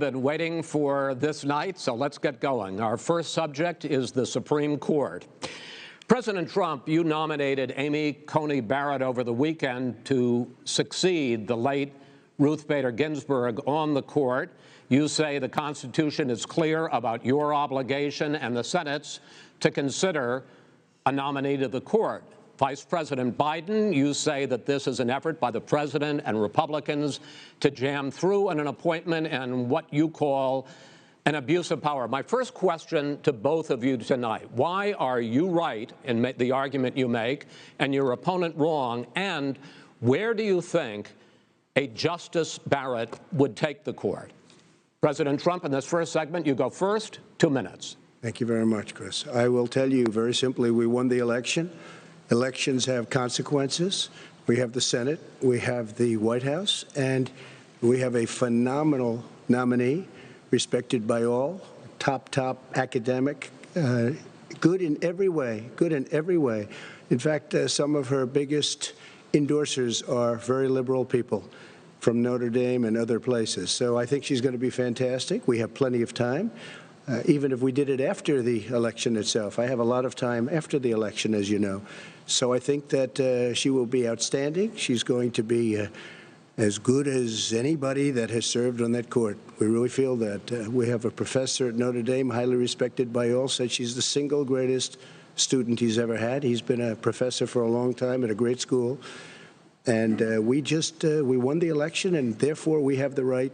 Been waiting for this night, so let's get going. Our first subject is the Supreme Court. President Trump, you nominated Amy Coney Barrett over the weekend to succeed the late Ruth Bader Ginsburg on the court. You say the Constitution is clear about your obligation and the Senate's to consider a nominee to the court. Vice President Biden, you say that this is an effort by the president and Republicans to jam through an appointment and what you call an abuse of power. My first question to both of you tonight: why are you right in the argument you make and your opponent wrong? And where do you think a Justice Barrett would take the court? President Trump, in this first segment, you go first. 2 minutes. Thank you very much, Chris. I will tell you very simply, we won the election. Elections have consequences. We have the Senate, we have the White House, and we have a phenomenal nominee, respected by all, top academic, good in every way, In fact, some of her biggest endorsers are very liberal people from Notre Dame and other places. So I think she's going to be fantastic. We have plenty of time. Even if we did it after the election itself. I have a lot of time after the election, as you know. So I think that she will be outstanding. She's going to be as good as anybody that has served on that court. We really feel that. We have a professor at Notre Dame, highly respected by all, said she's the single greatest student he's ever had. He's been a professor for a long time at a great school. And we won the election, and therefore we have the right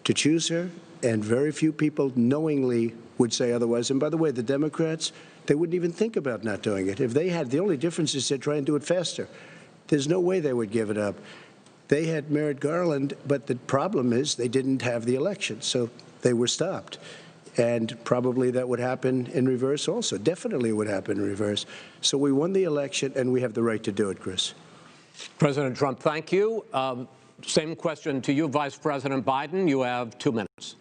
to choose her. And very few people knowingly would say otherwise. And by the way, the Democrats, they wouldn't even think about not doing it. If they had, the only difference is they'd try and do it faster. There's no way they would give it up. They had Merrick Garland, but the problem is they didn't have the election, so they were stopped. And probably that would happen in reverse also. Definitely would happen in reverse. So we won the election, and we have the right to do it, Chris. President Trump, thank you. Same question to you, Vice President Biden. You have 2 minutes.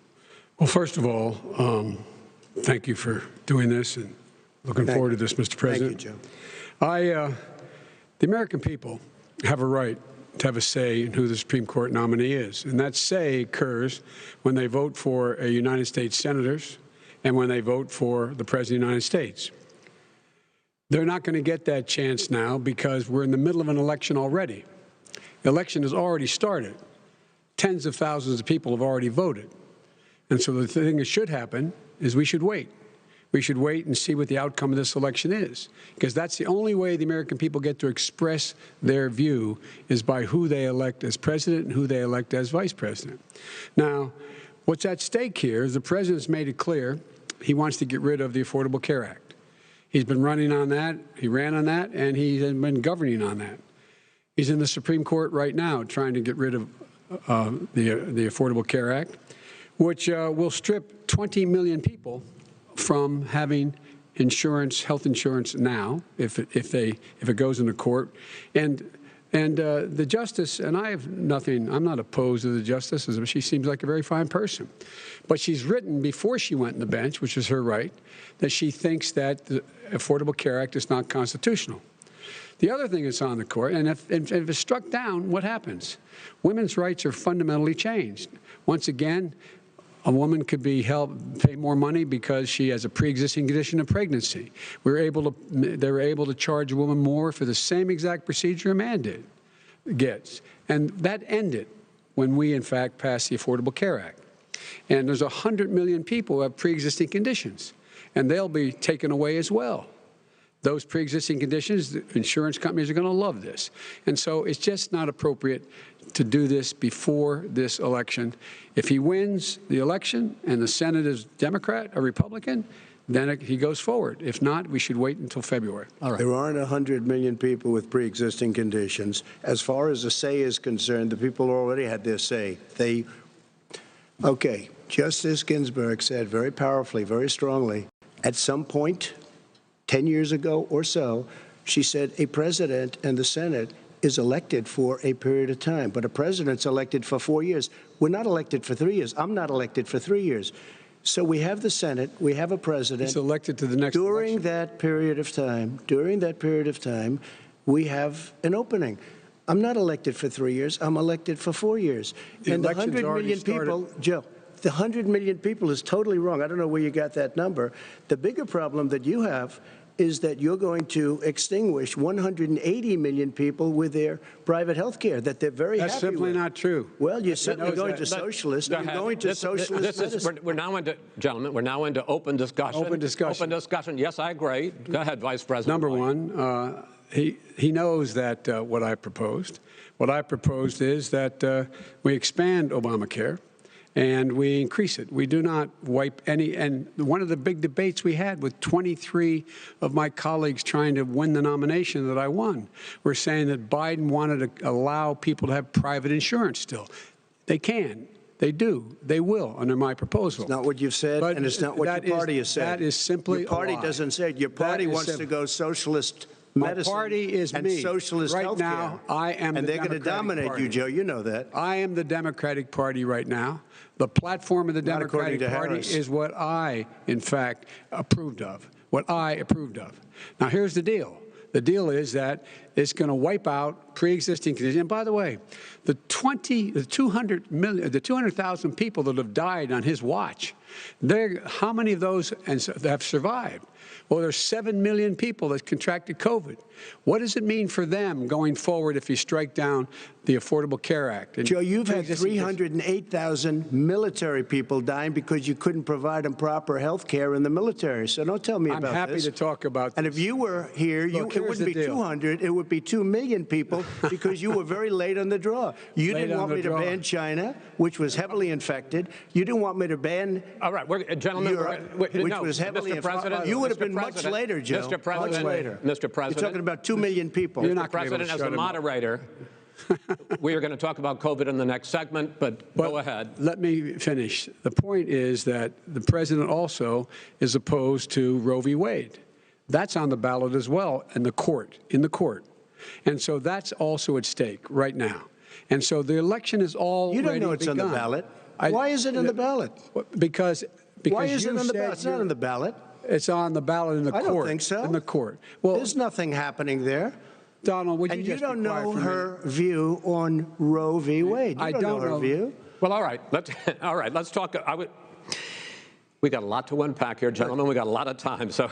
Well, first of all, thank you for doing this, and looking forward to this, Mr. President. Thank you, Joe. The American people have a right to have a say in who the Supreme Court nominee is, and that say occurs when they vote for a United States senators and when they vote for the President of the United States. They're not going to get that chance now because we're in the middle of an election already. The election has already started. Tens of thousands of people have already voted. And so the thing that should happen is we should wait. We should wait and see what the outcome of this election is, because that's the only way the American people get to express their view is by who they elect as president and who they elect as vice president. Now, what's at stake here is the president's made it clear he wants to get rid of the Affordable Care Act. He's been running on that, he ran on that, and he's been governing on that. He's in the Supreme Court right now trying to get rid of the Affordable Care Act, which will strip 20 million people from having insurance, health insurance now, if it goes into court. And the justice, and I have nothing, I'm not opposed to the justice, she seems like a very fine person. But she's written before she went on the bench, which is her right, that she thinks that the Affordable Care Act is not constitutional. The other thing that's on the court, and if it's struck down, what happens? Women's rights are fundamentally changed. Once again, a woman could be pay more money because she has a pre-existing condition of pregnancy. They were able to charge a woman more for the same exact procedure a man gets. And that ended when we, in fact, passed the Affordable Care Act. And there's 100 million people who have pre-existing conditions, and they'll be taken away as well. Those pre-existing conditions, the insurance companies are going to love this. And so it's just not appropriate to do this before this election. If he wins the election and the Senate is Democrat or Republican, then he goes forward. If not, we should wait until February. All right. There aren't 100 million people with pre-existing conditions. As far as the say is concerned, the people already had their say. Okay, Justice Ginsburg said very powerfully, very strongly, at some point, 10 years ago or so, she said a president and the Senate is elected for a period of time, but a president's elected for 4 years. We're not elected for 3 years. I'm not elected for 3 years. So we have the Senate, we have a president. He's elected to the next during election. that period of time, we have an opening. I'm not elected for 3 years. I'm elected for 4 years. The and the election's 100 million already started. people, Joe, the 100 million people is totally wrong. I don't know where you got that number. The bigger problem that you have is that you're going to extinguish 180 million people with their private health care that they're very happy with. That's simply not true. Well, you're certainly going to socialist. You're going to socialist medicine. We're now into, gentlemen, we're now into open discussion. Open discussion. Open discussion. Yes, I agree. Go ahead, Vice President. Number one, he knows that what I proposed. What I proposed is that we expand Obamacare and we increase it. We do not wipe any. And one of the big debates we had with 23 of my colleagues trying to win the nomination that I won were saying that Biden wanted to allow people to have private insurance still. They can. They do. They will under my proposal. It's not what you've said, and it's not what your party has said. That is simply your party a lie. doesn't say it. Your party wants to go socialist medicine. My party is and me. Socialist right healthcare. Now, I am and the they're going to Democratic dominate Party. you, Joe. You know that. I am the Democratic Party right now. The platform of the Democratic Party is what I, in fact, approved of. What I approved of. Now, here's the deal. The deal is that it's going to wipe out pre-existing conditions. And by the way, the 200,000 people that have died on his watch, how many of those have survived? Well, there's 7 million people that contracted COVID. What does it mean for them going forward if you strike down the Affordable Care Act? Joe, you've had 308,000 military people dying because you couldn't provide them proper health care in the military. So don't tell me about this. I'm happy to talk about this. And if you were here, it wouldn't be 200, it would be 2 million people because you were very late on the draw. You didn't want me to ban China, which was heavily infected. You didn't want me to ban all right, gentlemen, Europe, which was heavily infected. You would have been much later, Joe. Mr. President, much later. Mr. President. You're talking about 2 million people. You're not Mr. President, as a moderator, we are going to talk about COVID in the next segment, but go ahead. Let me finish. The point is that the president also is opposed to Roe v. Wade. That's on the ballot as well in the court. And so that's also at stake right now. And so the election is already You don't know it's begun. on the ballot. Why is it on the ballot? Because why is it on the ballot? It's not on the ballot. It's on the ballot in the court. I don't think so. In the court. Well, there's nothing happening there. Donald, would you just you don't be quiet know for a minute? her view on Roe v. Wade. You don't know her view. Well, all right. Let's talk. We got a lot to unpack here, gentlemen. We got a lot of time. So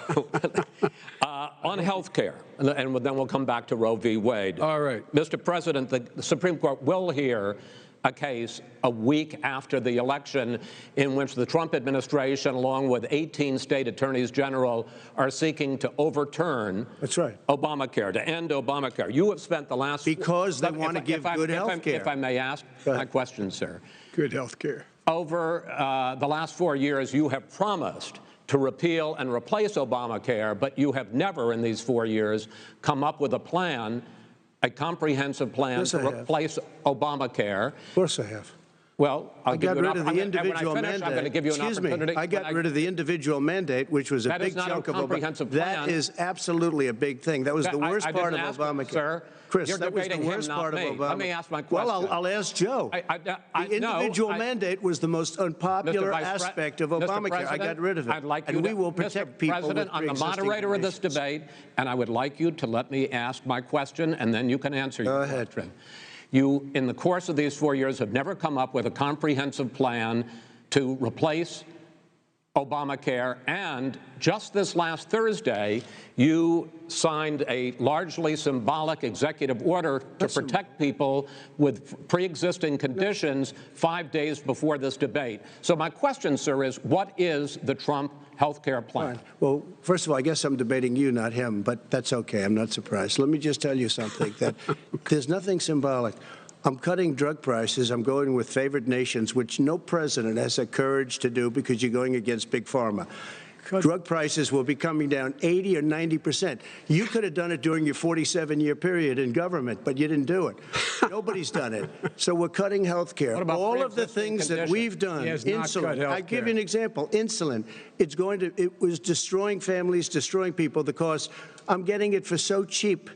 on health care, and then we'll come back to Roe v. Wade. All right. Mr. President, the Supreme Court will hear a case a week after the election in which the Trump administration, along with 18 state attorneys general, are seeking to overturn Obamacare, to end Obamacare. You have spent the last... Because they want to give good health care. If I may ask my question, sir. Good health care. Over the last 4 years, you have promised to repeal and replace Obamacare, but you have never in these 4 years come up with a plan, a comprehensive plan to replace Obamacare. Of course I have. Well, I got rid of the individual mandate. I'm going to give you an opportunity. I got rid of the individual mandate, which was a big chunk of Obamacare. That is absolutely a big thing. That was the worst part of Obamacare. Sir, Chris, that was the worst part of Obamacare. Let me ask my question. Well, I'll ask Joe. The individual mandate was the most unpopular aspect of Obamacare. I got rid of it. And we will protect people with President, I'm the moderator of this debate, and I would like you to let me ask my question, and then you can answer your question. You, in the course of these 4 years, have never come up with a comprehensive plan to replace Obamacare, and just this last Thursday, you signed a largely symbolic executive order to protect people with pre-existing conditions 5 days before this debate. So my question, sir, is what is the Trump health care plan? Well, first of all, I guess I'm debating you, not him, but that's okay. I'm not surprised. Let me just tell you something, that there's nothing symbolic. I'm cutting drug prices. I'm going with favored nations, which no president has the courage to do because you're going against big pharma. Drug prices will be coming down 80 or 90%. You could have done it during your 47-year period in government, but you didn't do it. Nobody's done it. So we're cutting health care. All of the things that we've done, insulin. I'll give you an example. Insulin. It was destroying families, destroying people because I'm getting it for so cheap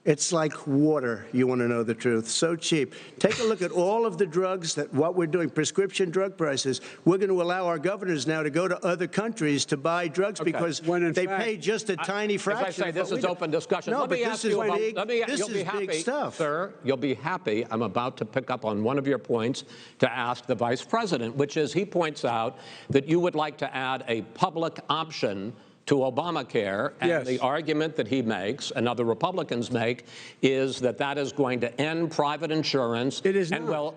It's like water, you want to know the truth. So cheap. Take a look at all of the drugs what we're doing, prescription drug prices. We're going to allow our governors now to go to other countries to buy drugs because they pay just a tiny fraction. As I say, this is open discussion. No, let me ask you about, this is big stuff. Sir, you'll be happy. I'm about to pick up on one of your points to ask the Vice President, which is he points out that you would like to add a public option to Obamacare, and yes. The argument that he makes and other Republicans make is that that is going to end private insurance. It is and not. Well,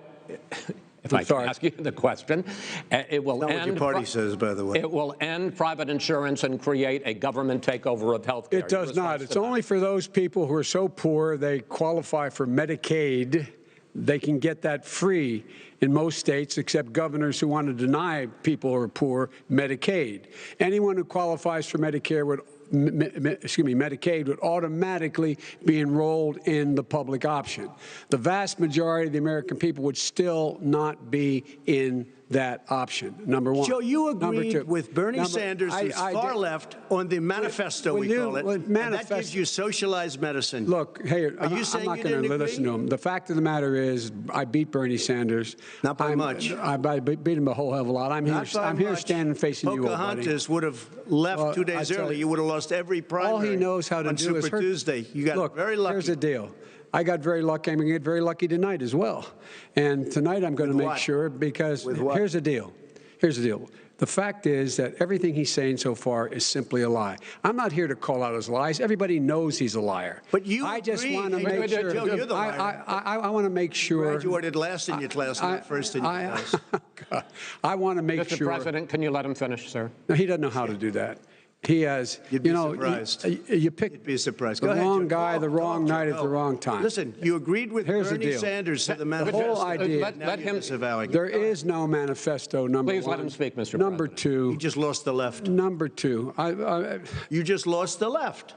if I can ask you the question, it will Not end. what your party says, by the way. It will end private insurance and create a government takeover of health care. It does not. It's only for those people who are so poor they qualify for Medicaid. They can get that free in most states, except governors who want to deny people who are poor Medicaid. Anyone who qualifies for Medicare would, Medicaid would automatically be enrolled in the public option. The vast majority of the American people would still not be in that option, number one. Joe, you agreed with Bernie Sanders, who's far left, on the manifesto, we call it, and that gives you socialized medicine. Look, hey, I'm not going to listen to him. The fact of the matter is, I beat Bernie Sanders. Not by much. I beat him a whole hell of a lot. I'm here standing facing you, Pocahontas would have left 2 days early. You would have lost every primary. All he knows how to do is Super Tuesday. You got very lucky. Here's the deal. I got very lucky. I'm going to get very lucky tonight as well. And tonight I'm going to make sure, because here's the deal. Here's the deal. The fact is that everything he's saying so far is simply a lie. I'm not here to call out his lies. Everybody knows he's a liar. But you I just agree. want to make sure. Joe, you're the liar. I want to make sure. You graduated last in your class, not first in your class. I want to make Mr. sure. Mr. President, can you let him finish, sir? No, he doesn't know how to do that. He has, You'd be surprised. You picked You'd be surprised. the wrong guy, the wrong night at the wrong time. Listen, you agreed with Bernie Sanders to the manifesto. The whole idea. Let him. There is no manifesto, number one. Please let him speak, Mr. Number President. two. You just lost the left. Number two. You just lost the left.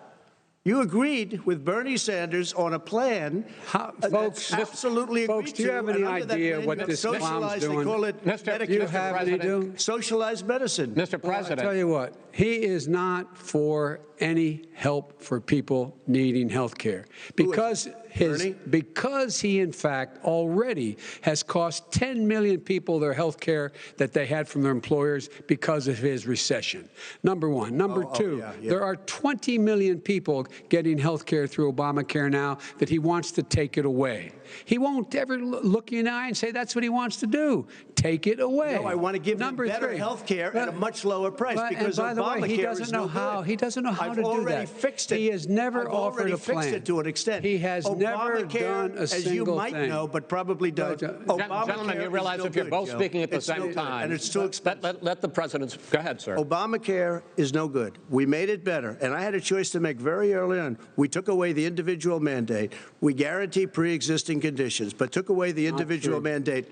You agreed with Bernie Sanders on a plan. Folks, absolutely agreed folks, do you have any idea what this clown's doing? They call it Do you have any idea? socialized medicine. Mr. President. I'll tell you what, he is not for any help for people needing health care because he, in fact, already has cost 10 million people their health care that they had from their employers because of his recession. Number one. Number two, there are 20 million people getting health care through Obamacare now that he wants to take it away. He won't ever look you in the eye and say that's what he wants to do. Take it away. No, I want to give them better health care at a much lower price because Obamacare he doesn't know how. He doesn't know how to do that. I've already fixed it. He has never offered a plan. Fixed it to an extent. He has never done a single thing. As you might know, but probably done. Gentlemen, you realize if you're both speaking at the same time, and it's too expensive. Let the president. Go ahead, sir. Obamacare is no good. We made it better, and I had a choice to make very early on. We took away the individual mandate. We guarantee pre-existing conditions, but took away the individual mandate.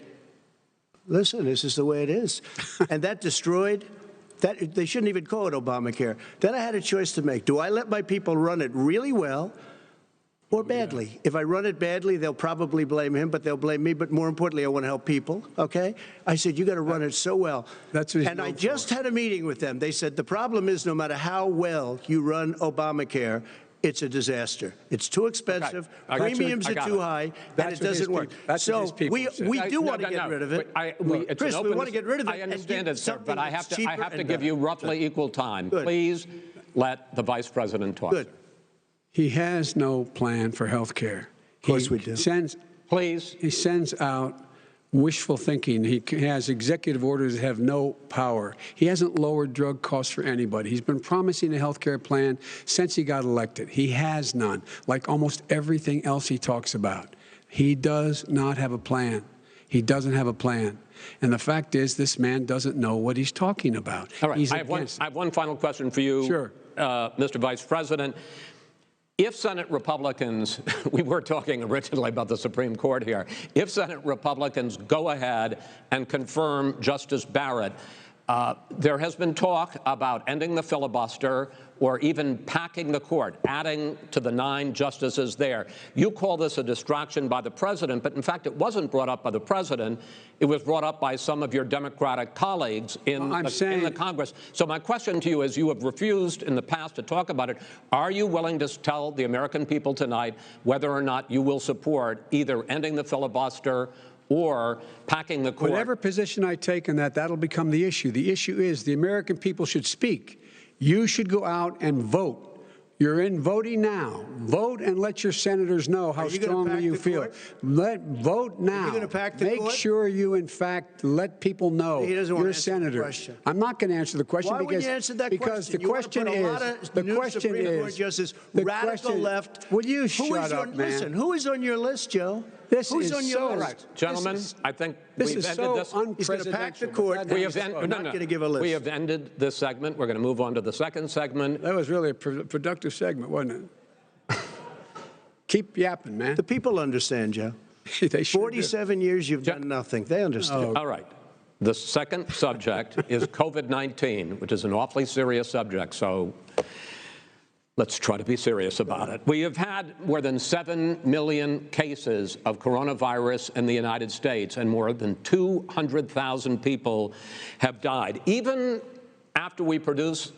Listen, this is the way it is. And that destroyed, they shouldn't even call it Obamacare. Then I had a choice to make. Do I let my people run it really well or badly? Yeah. If I run it badly, they'll probably blame him, but they'll blame me. But more importantly, I want to help people, okay? I said, you got to run it so well. That's what and I just had a meeting with them. They said, the problem is no matter how well you run Obamacare, it's a disaster. It's too expensive. Okay. Premiums are too high, and it doesn't work. So we do want to get rid of it. Chris, we want to get rid of it. I understand it, sir, but I have to give better. you roughly equal time. Good. Please let the Vice President talk. Good. He has no plan for health care. Of course we do. He sends out wishful thinking. He has executive orders that have no power. He hasn't lowered drug costs for anybody. He's been promising a health care plan since he got elected. He has none, like almost everything else he talks about. He does not have a plan. He doesn't have a plan. And the fact is, this man doesn't know what he's talking about. All right. I have one final question for you, sure. Mr. Vice President. If Senate Republicans, we were talking originally about the Supreme Court here, if Senate Republicans go ahead and confirm Justice Barrett, There has been talk about ending the filibuster or even packing the court, adding to the 9 justices there. You call this a distraction by the president, but in fact, it wasn't brought up by the president. It was brought up by some of your Democratic colleagues in the Congress. So my question to you is, you have refused in the past to talk about it. Are you willing to tell the American people tonight whether or not you will support either ending the filibuster or packing the court? Whatever position I take on that, that'll become the issue. The issue is the American people should speak. You should go out and vote. You're in voting now. Vote and let your senators know how strongly you feel. Vote now. Are you going to pack the court? Make sure you, in fact, let people know you're a senator. I'm not going to answer the question. Why would you answer that because question? The question is, the question is, Justice, radical left. Will you shut up, man? Listen, who is on your list, Joe? Who's on your list? Right. Gentlemen, I think this we've is ended so this. He's going to pack the court. I'm not going to give a list. We have ended this segment. We're going to move on to the second segment. That was really a productive segment, wasn't it? Keep yapping, man. The people understand, Joe. They sure 47 years you've done nothing. They understand. All right. The second subject is COVID-19, which is an awfully serious subject. So let's try to be serious about it. We have had more than 7 million cases of coronavirus in the United States, and more than 200,000 people have died. Even after we produce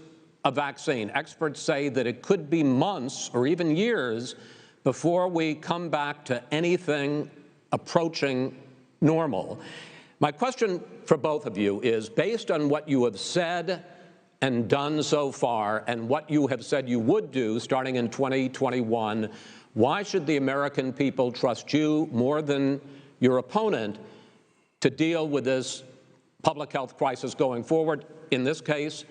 a vaccine, experts say that it could be months or even years before we come back to anything approaching normal. My question for both of you is, based on what you have said and done so far, and what you have said you would do starting in 2021, why should the American people trust you more than your opponent to deal with this public health crisis going forward? In this case,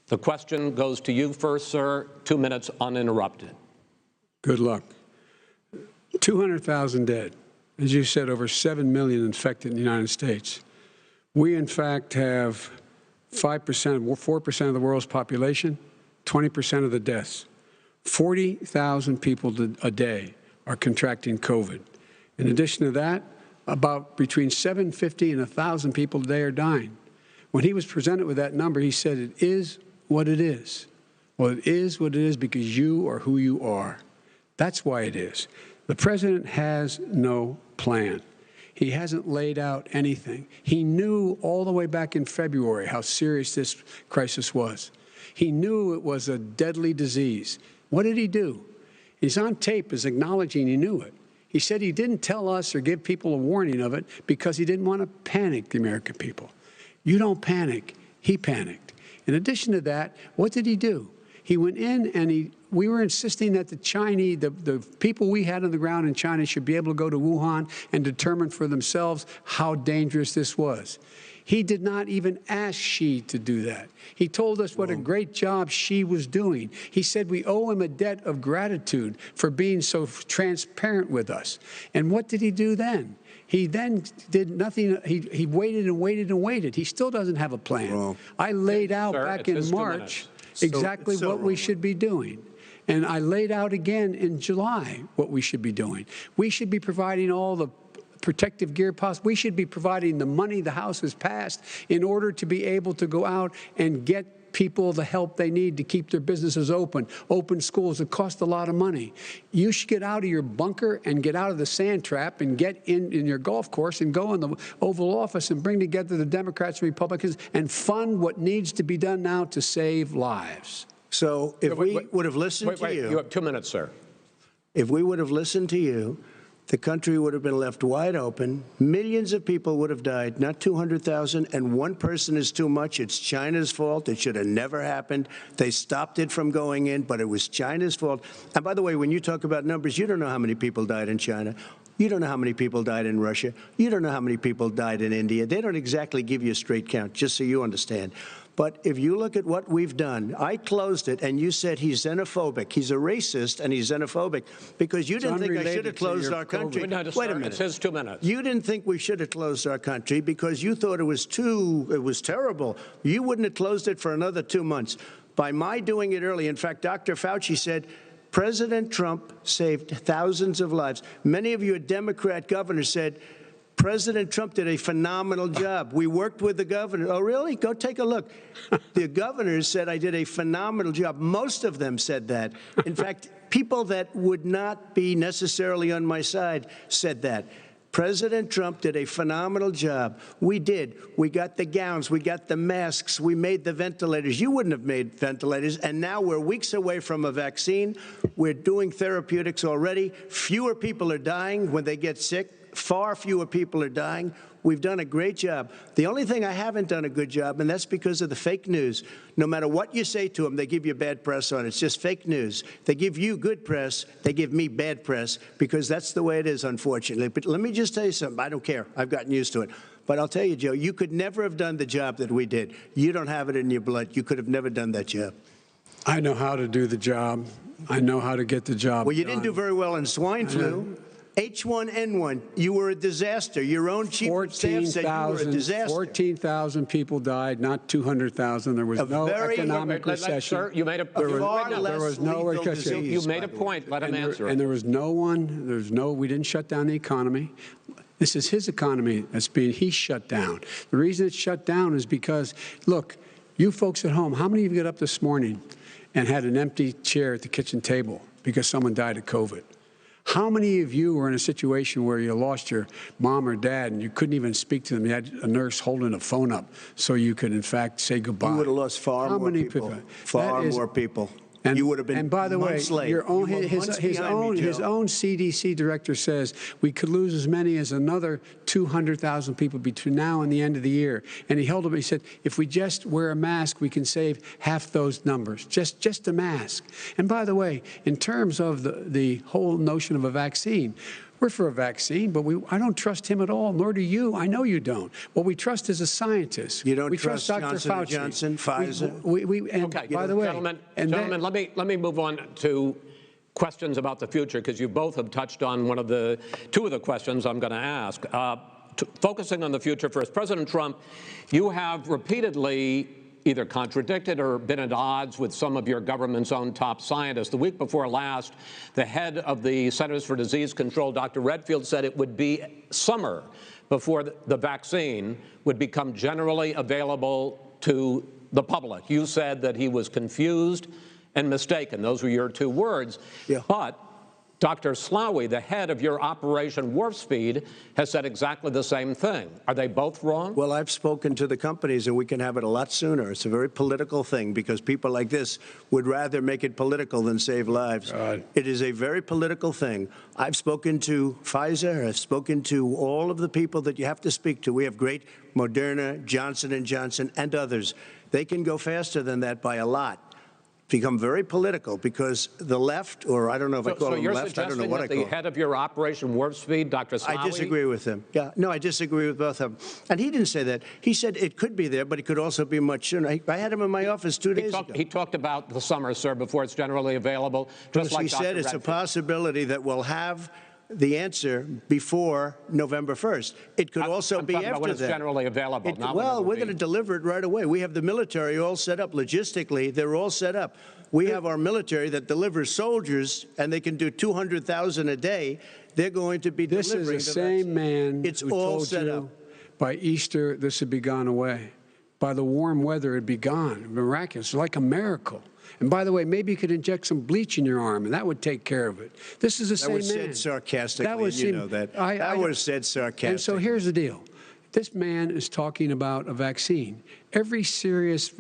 the question goes to you first, sir. 2 minutes uninterrupted. Good luck. 200,000 dead. As you said, over 7 million infected in the United States. We, in fact, have 4% of the world's population, 20% of the deaths. 40,000 people a day are contracting COVID. In addition to that, about between 750 and 1,000 people a day are dying. When he was presented with that number, he said, it is what it is. Well, it is what it is because you are who you are. That's why it is. The president has no plan. He hasn't laid out anything. He knew all the way back in February how serious this crisis was. He knew it was a deadly disease. What did he do? He's on tape as acknowledging he knew it. He said he didn't tell us or give people a warning of it because he didn't want to panic the American people. You don't panic. He panicked. In addition to that, what did he do? He went in and we were insisting that the Chinese, the people we had on the ground in China should be able to go to Wuhan and determine for themselves how dangerous this was. He did not even ask Xi to do that. He told us what a great job Xi was doing. He said we owe him a debt of gratitude for being so transparent with us. And what did he do then? He then did nothing. He waited and waited and waited. He still doesn't have a plan. Wrong. I laid out back in March exactly what we should be doing. And I laid out again in July what we should be doing. We should be providing all the protective gear possible. We should be providing the money the House has passed in order to be able to go out and get people the help they need to keep their businesses open schools. It costs a lot of money. You should get out of your bunker and get out of the sand trap and get in your golf course and go in the Oval Office and bring together the Democrats and Republicans and fund what needs to be done now to save lives. So if we would have listened to you. You have 2 minutes, sir. If we would have listened to you, the country would have been left wide open. Millions of people would have died, not 200,000, and one person is too much. It's China's fault. It should have never happened. They stopped it from going in, but it was China's fault. And by the way, when you talk about numbers, you don't know how many people died in China. You don't know how many people died in Russia. You don't know how many people died in India. They don't exactly give you a straight count, just so you understand. But if you look at what we've done, I closed it, and you said he's xenophobic. He's a racist, and he's xenophobic because you didn't think I should have closed our country. No, Wait a minute. It says 2 minutes. You didn't think we should have closed our country because you thought it was terrible. You wouldn't have closed it for another 2 months. By my doing it early, in fact, Dr. Fauci said, President Trump saved thousands of lives. Many of your Democrat governors said, President Trump did a phenomenal job. We worked with the governor. Oh, really? Go take a look. The governors said I did a phenomenal job. Most of them said that. In fact, people that would not be necessarily on my side said that. President Trump did a phenomenal job. We did. We got the gowns. We got the masks. We made the ventilators. You wouldn't have made ventilators. And now we're weeks away from a vaccine. We're doing therapeutics already. Fewer people are dying when they get sick. Far fewer people are dying. We've done a great job. The only thing I haven't done a good job, and that's because of the fake news. No matter what you say to them, they give you bad press on it. It's just fake news. They give you good press. They give me bad press because that's the way it is, unfortunately. But let me just tell you something. I don't care. I've gotten used to it. But I'll tell you, Joe, you could never have done the job that we did. You don't have it in your blood. You could have never done that job. I know how to do the job. I know how to get the job Well, you done. didn't do very well in swine flu. H1N1, you were a disaster. Your own chief of staff said you were a disaster. 14,000 people died, not 200,000. There was no economic recession. Sir, you made a There was no recession. You made a point. Let him answer. And there was no one. We didn't shut down the economy. This is his economy he's shut down. The reason it's shut down is because, look, you folks at home, how many of you got up this morning and had an empty chair at the kitchen table because someone died of COVID? How many of you were in a situation where you lost your mom or dad and you couldn't even speak to them? You had a nurse holding a phone up so you could, in fact, say goodbye. You would have lost far more people. Far more people. And you would have been. And by the way, his own CDC director says we could lose as many as another 200,000 people between now and the end of the year. And he held up. He said, if we just wear a mask, we can save half those numbers. Just a mask. And by the way, in terms of the whole notion of a vaccine. We're for a vaccine, but I don't trust him at all, nor do you. I know you don't. What we trust is a scientist. You don't we trust Dr. Johnson Fauci. Johnson, Pfizer? Okay, by the way, gentlemen, let me move on to questions about the future, because you both have touched on two of the questions I'm going to ask. Focusing on the future first, President Trump, you have repeatedly either contradicted or been at odds with some of your government's own top scientists. The week before last, the head of the Centers for Disease Control, Dr. Redfield, said it would be summer before the vaccine would become generally available to the public. You said that he was confused and mistaken. Those were your two words. Yeah. But Dr. Slaoui, the head of your Operation Warp Speed, has said exactly the same thing. Are they both wrong? Well, I've spoken to the companies, and we can have it a lot sooner. It's a very political thing because people like this would rather make it political than save lives. It is a very political thing. I've spoken to Pfizer. I've spoken to all of the people that you have to speak to. We have great Moderna, Johnson & Johnson, and others. They can go faster than that by a lot. Become very political because the left, or I don't know if I call them left, I don't know what I call them. So you're suggesting that the head of your Operation Warp Speed, Dr. Slaoui? I disagree with him. Yeah, no, I disagree with both of them. And he didn't say that. He said it could be there, but it could also be much sooner. I had him in my office 2 days ago. He talked about the summer, sir, before it's generally available. Just like he said it's a possibility that we'll have the answer before November 1st. It could also be after that. When it's generally available. Well, we're going to deliver it right away. We have the military all set up. Logistically, they're all set up. We have our military that delivers soldiers, and they can do 200,000 a day. They're going to be delivering. This is the same man it's who all told set you up. by Easter this would be gone away. By the warm weather, it'd be gone. Miraculous, like a miracle. And by the way, maybe you could inject some bleach in your arm, and that would take care of it. This is the same man. That was said sarcastically, you know that. That was said sarcastically. And so here's the deal. This man is talking about a vaccine. Every serious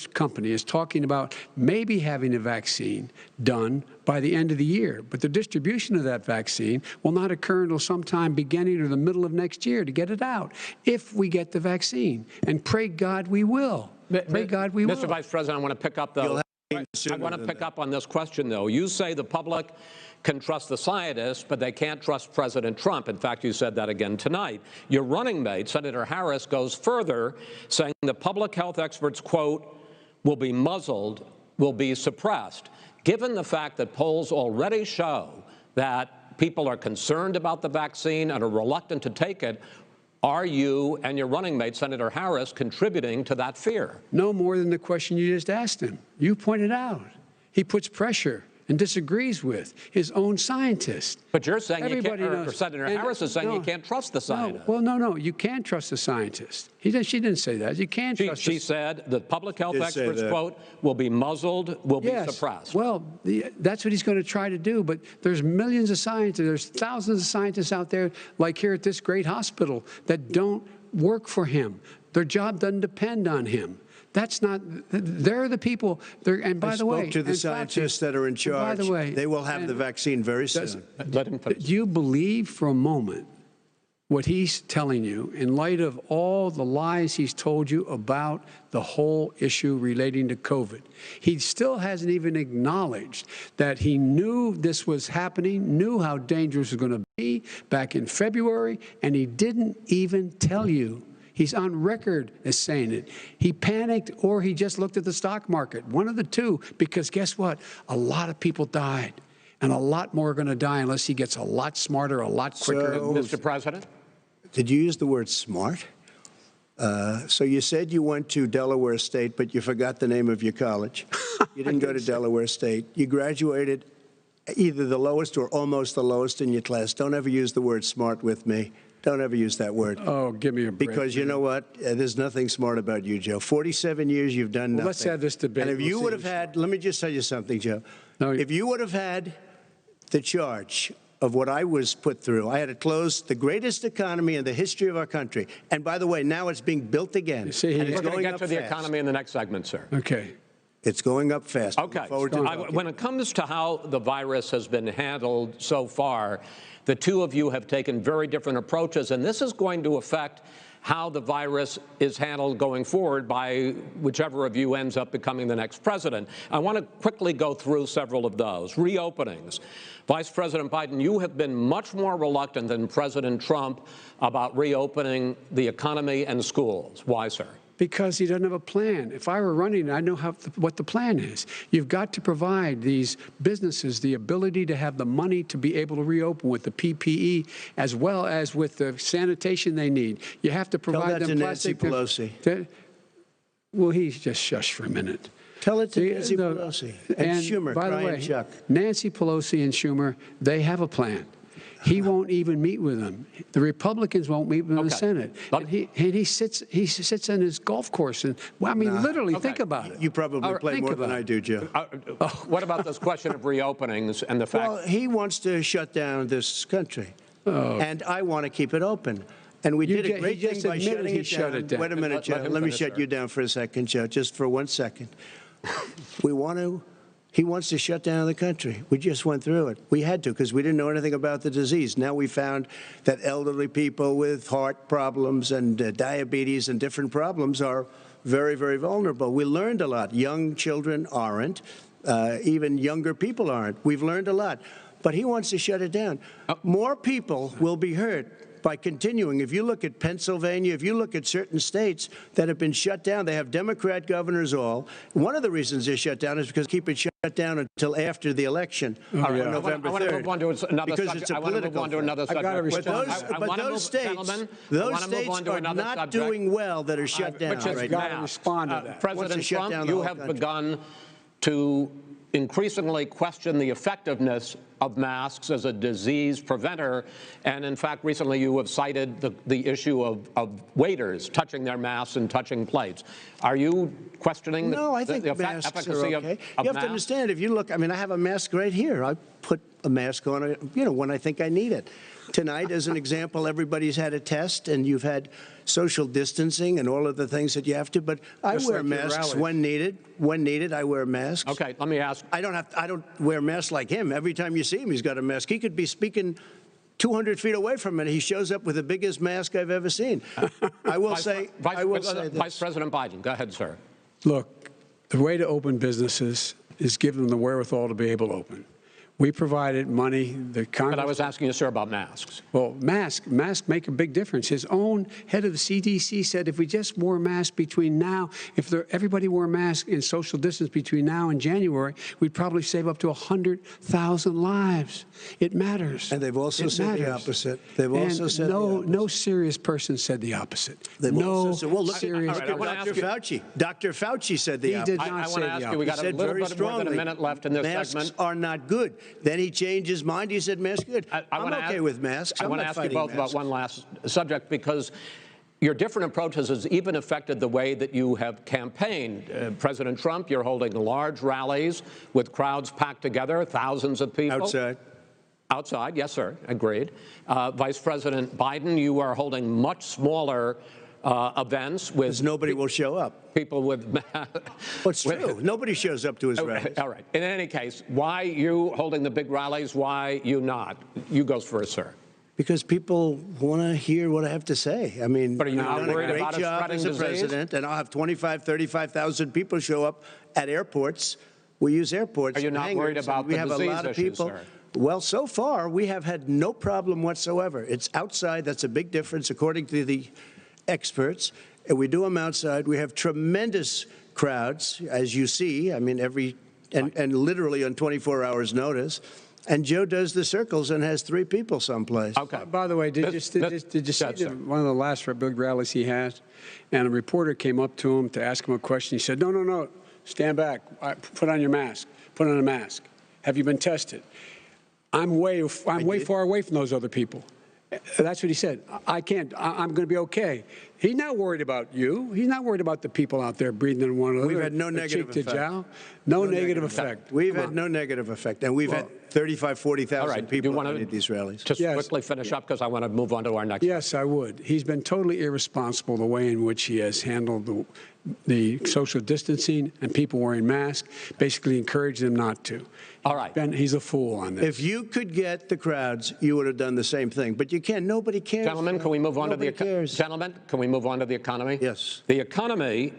company is talking about maybe having a vaccine done by the end of the year. But the distribution of that vaccine will not occur until sometime beginning or the middle of next year to get it out, if we get the vaccine. And pray God we will. Pray God we will. Mr. Vice President, I want to pick up, though. I want to pick up on this question, though. You say the public can trust the scientists, but they can't trust President Trump. In fact, you said that again tonight. Your running mate, Senator Harris, goes further, saying the public health experts, quote, will be muzzled, will be suppressed. Given the fact that polls already show that people are concerned about the vaccine and are reluctant to take it, are you and your running mate, Senator Harris, contributing to that fear? No more than the question you just asked him. You pointed out. He puts pressure. and disagrees with, his own scientists. But you're saying you can't, or knows. Senator Harris is saying you can't trust the scientists. No, you can't trust the scientists. She didn't say that. You can't trust. She said the public health experts, quote, will be muzzled, will be suppressed. Well, that's what he's going to try to do. But there's millions of scientists, there's thousands of scientists out there, like here at this great hospital, that don't work for him. Their job doesn't depend on him. That's not, they're the people, and by the way. I spoke to the scientists that are in charge. By the way. They will have the vaccine very soon. Let him finish. Do you believe for a moment what he's telling you in light of all the lies he's told you about the whole issue relating to COVID? He still hasn't even acknowledged that he knew this was happening, knew how dangerous it was going to be back in February, and he didn't even tell you. He's on record as saying it. He panicked or he just looked at the stock market, one of the two, because guess what? A lot of people died, and a lot more are going to die unless he gets a lot smarter, a lot quicker. So, Mr. President? Did you use the word smart? So you said you went to Delaware State, but you forgot the name of your college. You didn't go to Delaware State. You graduated either the lowest or almost the lowest in your class. Don't ever use the word smart with me. Don't ever use that word. Oh, give me a break. Because you know what? There's nothing smart about you, Joe. 47 years, you've done nothing. Let's have this debate. And if you would have had, let me just tell you something, Joe. No, if you would have had the charge of what I was put through, I had to close the greatest economy in the history of our country. And by the way, now it's being built again. You see, and We're it's going to get up to the fast. economy in the next segment, sir. Okay. It's going up fast. Okay. When When it comes to how the virus has been handled so far, the two of you have taken very different approaches, and this is going to affect how the virus is handled going forward by whichever of you ends up becoming the next president. I want to quickly go through several of those. Reopenings. Vice President Biden, you have been much more reluctant than President Trump about reopening the economy and schools. Why, sir? Because he doesn't have a plan. If I were running, I know what the plan is. You've got to provide these businesses the ability to have the money to be able to reopen with the PPE as well as with the sanitation they need. You have to provide them plastic. Tell that to Nancy Pelosi. Well, he's just shush for a minute. Tell it to Nancy Pelosi and Schumer. By the way, Chuck. Nancy Pelosi and Schumer, they have a plan. He won't even meet with them. The Republicans won't meet with him in the Senate. And he sits on his golf course. And well, I mean, literally, think about it. You probably play more than I do, Joe. What about this question of reopenings and the fact? Well, he wants to shut down this country, and I want to keep it open. And we did a great thing by shutting it down. Wait a minute, Joe. Let me shut you down for a second, Joe, just for 1 second. He wants to shut down the country. We just went through it. We had to because we didn't know anything about the disease. Now we found that elderly people with heart problems and diabetes and different problems are very, very vulnerable. We learned a lot. Young children aren't. Even younger people aren't. We've learned a lot. But he wants to shut it down. More people will be hurt by continuing. If you look at Pennsylvania, if you look at certain states that have been shut down, they have Democrat governors all. One of the reasons they're shut down is because keep it shut down until after the election on November 3rd. I want to move on to another because subject. it's a I want to move on to another subject. But those states are not doing well that are shut down right now. Respond to that. President Trump, you have begun to increasingly question the effectiveness of masks as a disease preventer. And in fact, recently you have cited the issue of waiters touching their masks and touching plates. Are you questioning the efficacy of masks? You have to understand, if you look, I mean, I have a mask right here. I put a mask on, when I think I need it. Tonight, as an example, everybody's had a test, and you've had social distancing and all of the things that you have to. But I wear masks when needed. When needed, I wear masks. Okay, let me ask. I don't wear masks like him. Every time you see him, he's got a mask. He could be speaking 200 feet away from it. He shows up with the biggest mask I've ever seen. I will say this. Vice President Biden, go ahead, sir. Look, the way to open businesses is give them the wherewithal to be able to open. We provided money. The Congress. But I was asking you, sir, about masks. Well, masks make a big difference. His own head of the CDC said if we just wore masks between now, everybody wore masks in social distance between now and January, we'd probably save up to 100,000 lives. It matters. And they've also said the opposite. They've also said no serious person said the opposite. They've also said, well, look serious. at Dr. Fauci. Dr. Fauci said the opposite. He did not say the opposite. I want to ask you, we got a little bit more than a minute left in this masks segment. Are not good. Then he changed his mind. He said masks are good. I'm okay with masks. I want to ask you both about one last subject, because your different approaches has even affected the way that you have campaigned. President Trump, you're holding large rallies with crowds packed together, thousands of people. Outside, yes, sir, agreed. Vice President Biden, you are holding much smaller events with... Because nobody will show up. People with... Well, it's true. Nobody shows up to his rallies. All right. In any case, why you holding the big rallies? Why you not? You go first, sir. Because people want to hear what I have to say. I mean, but are you not worried about a great job as a president, and I'll have 35,000 people show up at airports. We use airports. Are you not worried about the disease issues, sir? We have a lot of people. Well, so far, we have had no problem whatsoever. It's outside. That's a big difference, according to the experts. And we do them outside. We have tremendous crowds, as you see. I mean, and literally on 24 hours notice. And Joe does the circles and has 3 people someplace. Okay. By the way, did you see one of the last big rallies he has? And a reporter came up to him to ask him a question. He said, no, stand back. Put on your mask. Put on a mask. Have you been tested? I'm way far away from those other people. That's what he said. I can't. I'm going to be okay. He's not worried about you. He's not worried about the people out there breathing in one another. We've had no negative effect. No negative effect. We've had no negative effect. And we've had 35,000, 40,000 people at these rallies. Just quickly finish up, because I want to move on to our next. Yes, I would. He's been totally irresponsible the way in which he has handled the social distancing and people wearing masks, basically encouraged them not to. All right. He's a fool on this. If you could get the crowds, you would have done the same thing. But you can't. Nobody cares. Gentlemen, can we move on to the economy? Yes. The economy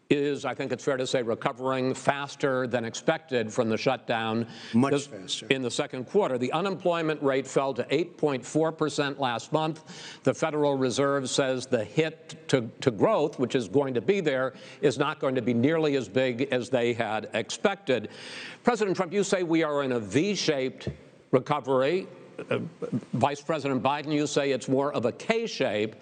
is, I think it's fair to say, recovering faster than expected from the shutdown. Much faster. In the second quarter. The unemployment rate fell to 8.4% last month. The Federal Reserve says the hit to growth, which is going to be there, is not going to be nearly as big as they had expected. President Trump, you say we are in a V-shaped recovery. Vice President Biden, you say it's more of a K-shape.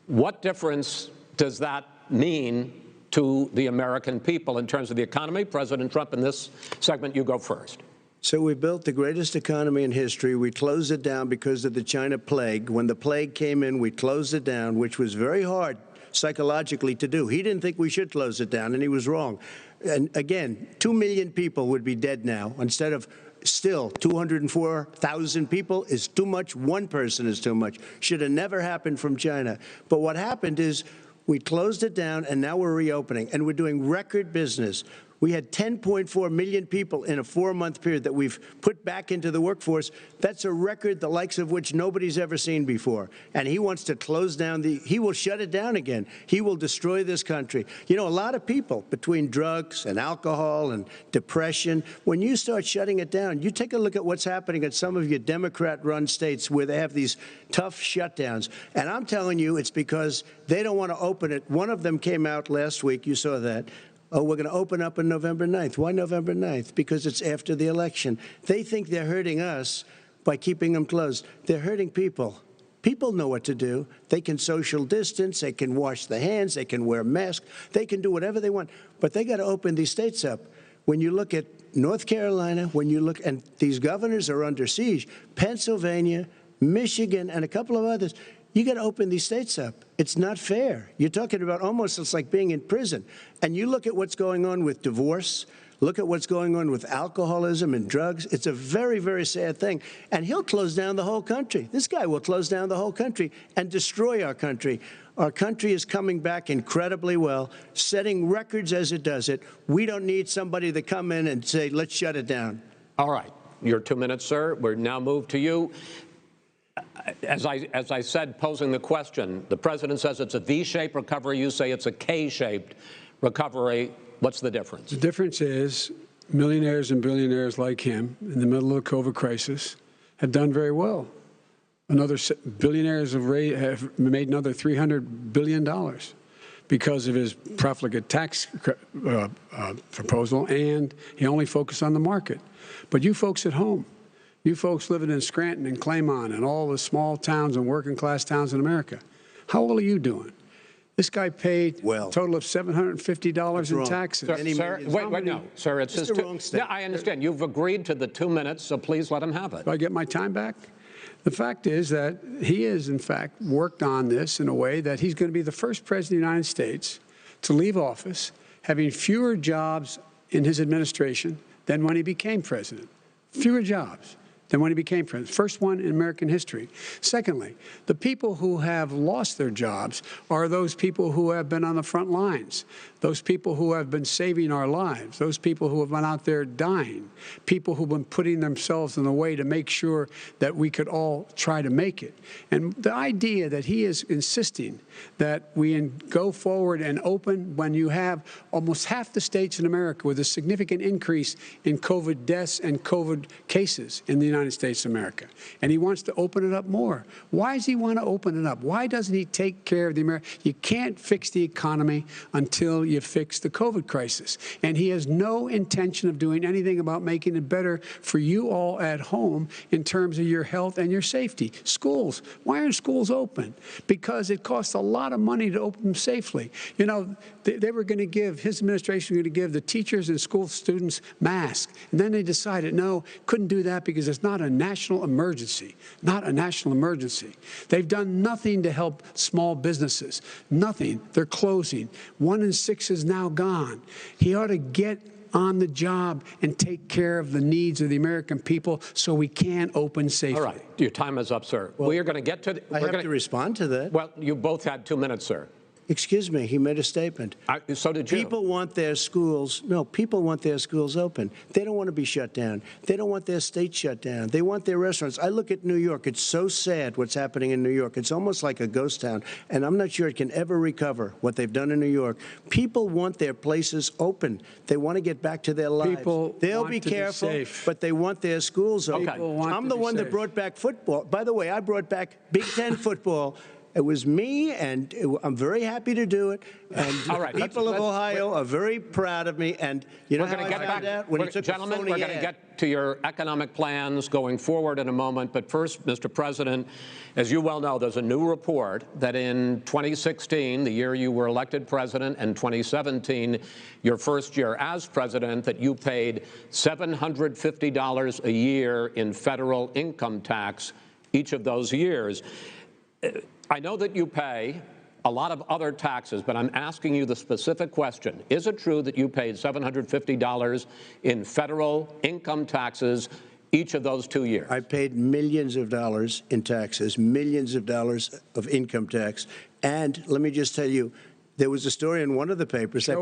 What difference does that mean to the American people in terms of the economy? President Trump, in this segment, you go first. So we built the greatest economy in history. We closed it down because of the China plague. When the plague came in, we closed it down, which was very hard psychologically to do. He didn't think we should close it down, and he was wrong. And again, 2 million people would be dead now instead of still 204,000 people is too much. One person is too much. Should have never happened from China. But what happened is we closed it down, and now we're reopening, and we're doing record business. We had 10.4 million people in a 4-month period that we've put back into the workforce. That's a record the likes of which nobody's ever seen before. And he wants to close down he will shut it down again. He will destroy this country. You know, a lot of people, between drugs and alcohol and depression, when you start shutting it down, you take a look at what's happening in some of your Democrat-run states where they have these tough shutdowns. And I'm telling you, it's because they don't want to open it. One of them came out last week. You saw that. Oh, we're going to open up on November 9th. Why November 9th? Because it's after the election. They think they're hurting us by keeping them closed. They're hurting people. People know what to do. They can social distance. They can wash their hands. They can wear masks. They can do whatever they want. But they got to open these states up. When you look at North Carolina, and these governors are under siege, Pennsylvania, Michigan, and a couple of others, you got to open these states up. It's not fair. You're talking about it's like being in prison. And you look at what's going on with divorce, look at what's going on with alcoholism and drugs. It's a very, very sad thing. And he'll close down the whole country. This guy will close down the whole country and destroy our country. Our country is coming back incredibly well, setting records as it does it. We don't need somebody to come in and say, let's shut it down. All right. Your 2 minutes, sir. We're now moved to you. As I said, posing the question, the president says it's a V-shaped recovery. You say it's a K-shaped recovery. What's the difference? The difference is millionaires and billionaires like him in the middle of the COVID crisis have done very well. Billionaires have made another $300 billion because of his profligate tax proposal, and he only focused on the market. But you folks at home, you folks living in Scranton and Claymont and all the small towns and working class towns in America, how well are you doing? This guy paid a total of $750 in taxes. Sir, wait, no, sir, it's just yeah, I understand. You've agreed to the 2 minutes, so please let him have it. Do I get my time back? The fact is that he has, in fact, worked on this in a way that he's going to be the first president of the United States to leave office having fewer jobs in his administration than when he became president. Fewer jobs than when he became president. First one in American history. Secondly, the people who have lost their jobs are those people who have been on the front lines, those people who have been saving our lives, those people who have been out there dying, people who've been putting themselves in the way to make sure that we could all try to make it. And the idea that he is insisting that we go forward and open when you have almost half the states in America with a significant increase in COVID deaths and COVID cases in the United States of America, and he wants to open it up more. Why does he want to open it up? Why doesn't he take care of the American? You can't fix the economy until you fix the COVID crisis, and he has no intention of doing anything about making it better for you all at home in terms of your health and your safety. Schools, why aren't schools open? Because it costs a lot of money to open them safely. You know, they were going to give, his administration was going to give the teachers and school students masks, and then they decided, no, couldn't do that because it's not a national emergency, not a national emergency. They've done nothing to help small businesses, nothing. They're closing. 1 in 6 is now gone. He ought to get on the job and take care of the needs of the American people so we can open safely. All right. Your time is up, sir. Well, we are going to get to... I have to respond to that. Well, you both had 2 minutes, sir. Excuse me, he made a statement. So did you. People want their schools, no, people want their schools open. They don't want to be shut down. They don't want their state shut down. They want their restaurants. I look at New York. It's so sad what's happening in New York. It's almost like a ghost town, and I'm not sure it can ever recover what they've done in New York. People want their places open. They want to get back to their lives. They'll be careful, but they want their schools open. Okay. I'm the one that brought back football. By the way, I brought back Big Ten football. It was me, and I'm very happy to do it. And all right, people of Ohio are very proud of me. And you know how I found out? When he took gentlemen, a phony we're going to get to your economic plans going forward in a moment. But first, Mr. President, as you well know, there's a new report that in 2016, the year you were elected president, and 2017, your first year as president, that you paid $750 a year in federal income tax each of those years. I know that you pay a lot of other taxes, but I'm asking you the specific question. Is it true that you paid $750 in federal income taxes each of those 2 years? I paid millions of dollars in taxes, millions of dollars of income tax. And let me just tell you, there was a story in one of the papers. I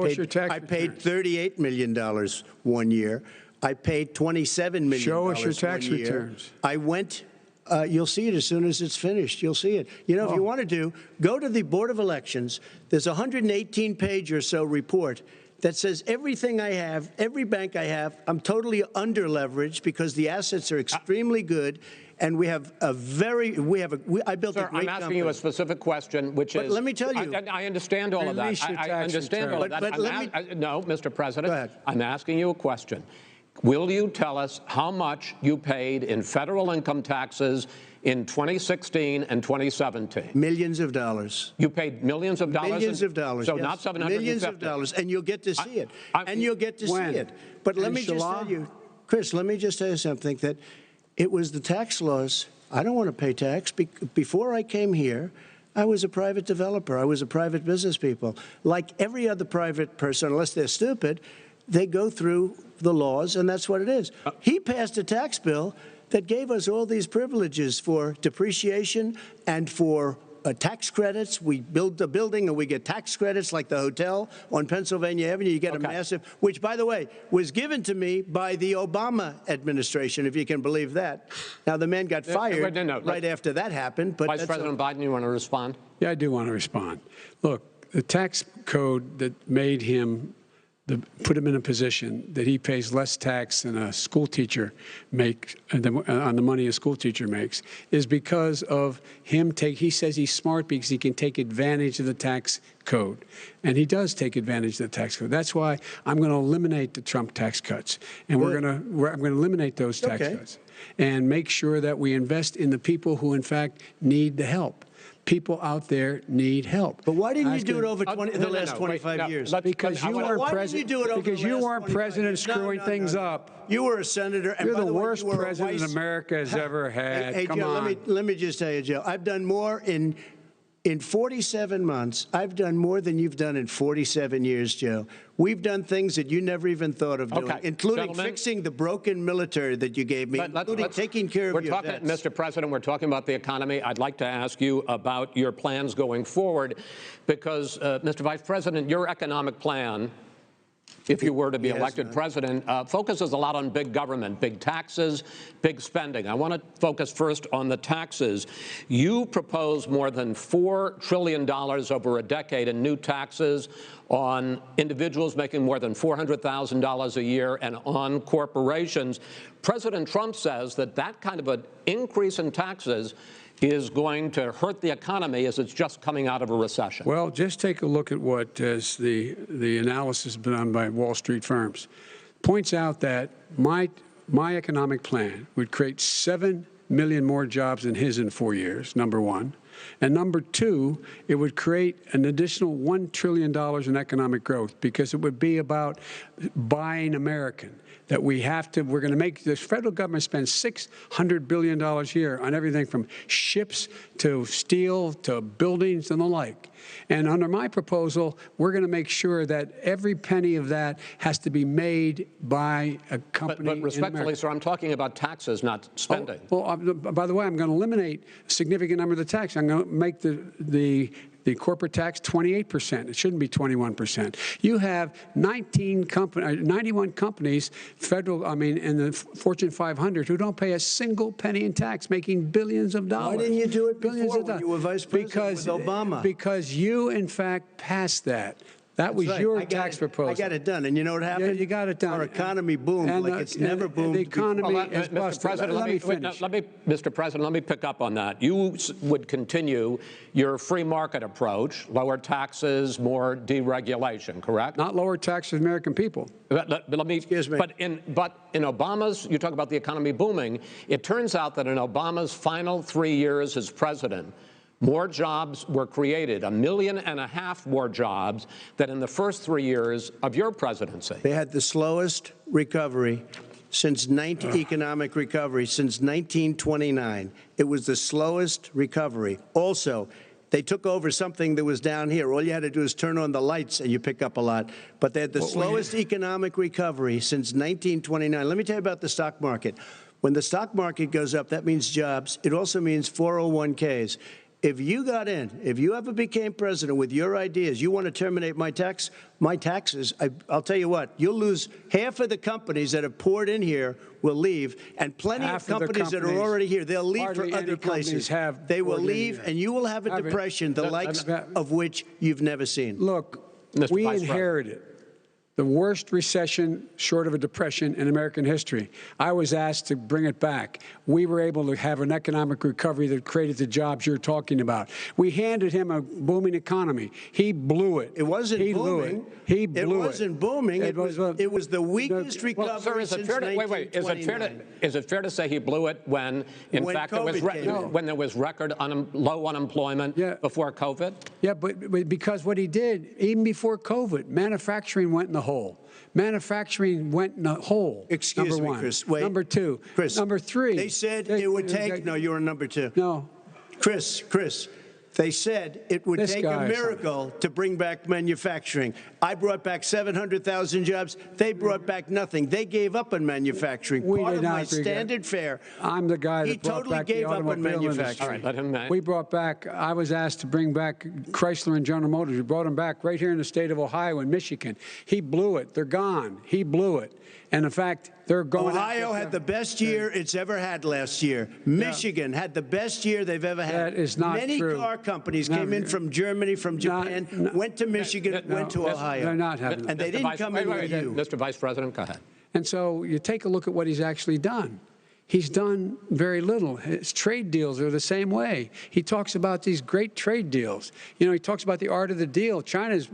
paid $38 million 1 year. I paid $27 million. Show us your tax returns. I went. You'll see it as soon as it's finished. You'll see it. You know, if you want to go to the Board of Elections. There's a 118-page or so report that says everything I have, every bank I have, I'm totally under-leveraged because the assets are extremely good, and we have a very, I built a great company. I'm asking you a specific question, which is... But let me tell you... I understand all of that. I understand all of that. No, Mr. President, go ahead. I'm asking you a question. Will you tell us how much you paid in federal income taxes in 2016 and 2017? Millions of dollars. You paid millions of dollars? Millions of dollars, So yes. not $750? Millions of dollars, and you'll get to see it. And you'll get to see it. But let me just tell you, Chris, let me just tell you something, that it was the tax laws. I don't want to pay tax. Before I came here, I was a private developer. I was a private business people. Like every other private person, unless they're stupid, they go through the laws, and that's what it is. He passed a tax bill that gave us all these privileges for depreciation and for tax credits. We build a building and we get tax credits, like the hotel on Pennsylvania Avenue. You get a massive, which, by the way, was given to me by the Obama administration, if you can believe that. Now, the man got fired right after that happened. But Vice President Biden, you want to respond? Yeah, I do want to respond. Look, the tax code that made him put him in a position that he pays less tax than a school teacher makes on the money a school teacher makes is because of him he says he's smart because he can take advantage of the tax code. And he does take advantage of the tax code. That's why I'm going to eliminate the Trump tax cuts. And I'm going to eliminate those tax cuts and make sure that we invest in the people who, in fact, need the help. People out there need help. But why didn't you do it over the last 25 years? Because you weren't president. Because you weren't president screwing things up. You were a senator. And You're by the way, worst president America has ever had. Hey, Come Joe, on. let me just tell you, Joe, I've done more in 47 months. I've done more than you've done in 47 years, Joe. We've done things that you never even thought of doing, including fixing the broken military that you gave me, including taking care of your vets. Mr. President, we're talking about the economy. I'd like to ask you about your plans going forward because, Mr. Vice President, your economic plan, if you were to be elected president, focuses a lot on big government, big taxes, big spending. I want to focus first on the taxes. You propose more than $4 trillion over a decade in new taxes on individuals making more than $400,000 a year and on corporations. President Trump says that that kind of an increase in taxes is going to hurt the economy as it's just coming out of a recession. Well, just take a look at what the analysis done by Wall Street firms. Points out that my economic plan would create 7 million more jobs than his in 4 years, number one. And number two, it would create an additional $1 trillion in economic growth because it would be about buying American. That we're going to make the federal government spend $600 billion a year on everything from ships to steel to buildings and the like. And under my proposal, we're going to make sure that every penny of that has to be made by a company. But respectfully, sir, I'm talking about taxes, not spending. By the way, I'm going to eliminate a significant number of the tax. I'm going to make the corporate tax 28%. It shouldn't be 21%. You have 91 companies, in the Fortune 500 who don't pay a single penny in tax, making billions of dollars. Why didn't you do it before when you were vice president with Obama? Because you, in fact, passed that. That was your tax proposal. I got it done. And you know what happened? Yeah, you got it done. Our economy boomed like it's never boomed. The economy is busted. Mr. President, let me pick up on that. You would continue your free market approach, lower taxes, more deregulation, correct? Not lower taxes for American people. Excuse me. But in Obama's, you talk about the economy booming, it turns out that in Obama's final 3 years as president, more jobs were created, 1.5 million more jobs than in the first 3 years of your presidency. They had the slowest recovery economic recovery since 1929. It was the slowest recovery. Also, they took over something that was down here. All you had to do is turn on the lights and you pick up a lot. But they had the slowest economic recovery since 1929. Let me tell you about the stock market. When the stock market goes up, that means jobs. It also means 401ks. If you got in, if you ever became president with your ideas, you want to terminate my taxes, I'll tell you what, you'll lose half of the companies that have poured in here will leave, and plenty of companies that are already here, they'll leave for other places. They will leave, and you will have a depression, the likes of which you've never seen. Look, we inherited the worst recession short of a depression in American history. I was asked to bring it back. We were able to have an economic recovery that created the jobs you're talking about. We handed him a booming economy. He blew it. It wasn't booming. He blew it. It wasn't booming. It was the weakest recovery since 1929. Is it fair to say he blew it when, in fact, when there was record low unemployment before COVID? Yeah, but because what he did, even before COVID, manufacturing went in the hole. Manufacturing went in the hole. Excuse me, Chris. Wait. Number two. Chris. Number three. They said it would take. No, you're on number two. No. Chris. They said it would take a miracle to bring back manufacturing. I brought back 700,000 jobs. They brought back nothing. They gave up on manufacturing. Part of my standard fare. I'm the guy that brought back the automobile industry. All right, let him We brought back, I was asked to bring back Chrysler and General Motors. We brought them back right here in the state of Ohio and Michigan. He blew it. They're gone. He blew it. And in fact, they're going. Ohio had the best year it's ever had last year. Michigan had the best year they've ever had. That is not true. Many car companies came in from Germany, from Japan, went to Michigan, went to Ohio. They're not having And they didn't come in with you. Mr. Vice President, go ahead. And so you take a look at what he's actually done. He's done very little. His trade deals are the same way. He talks about these great trade deals. You know, he talks about the art of the deal. China's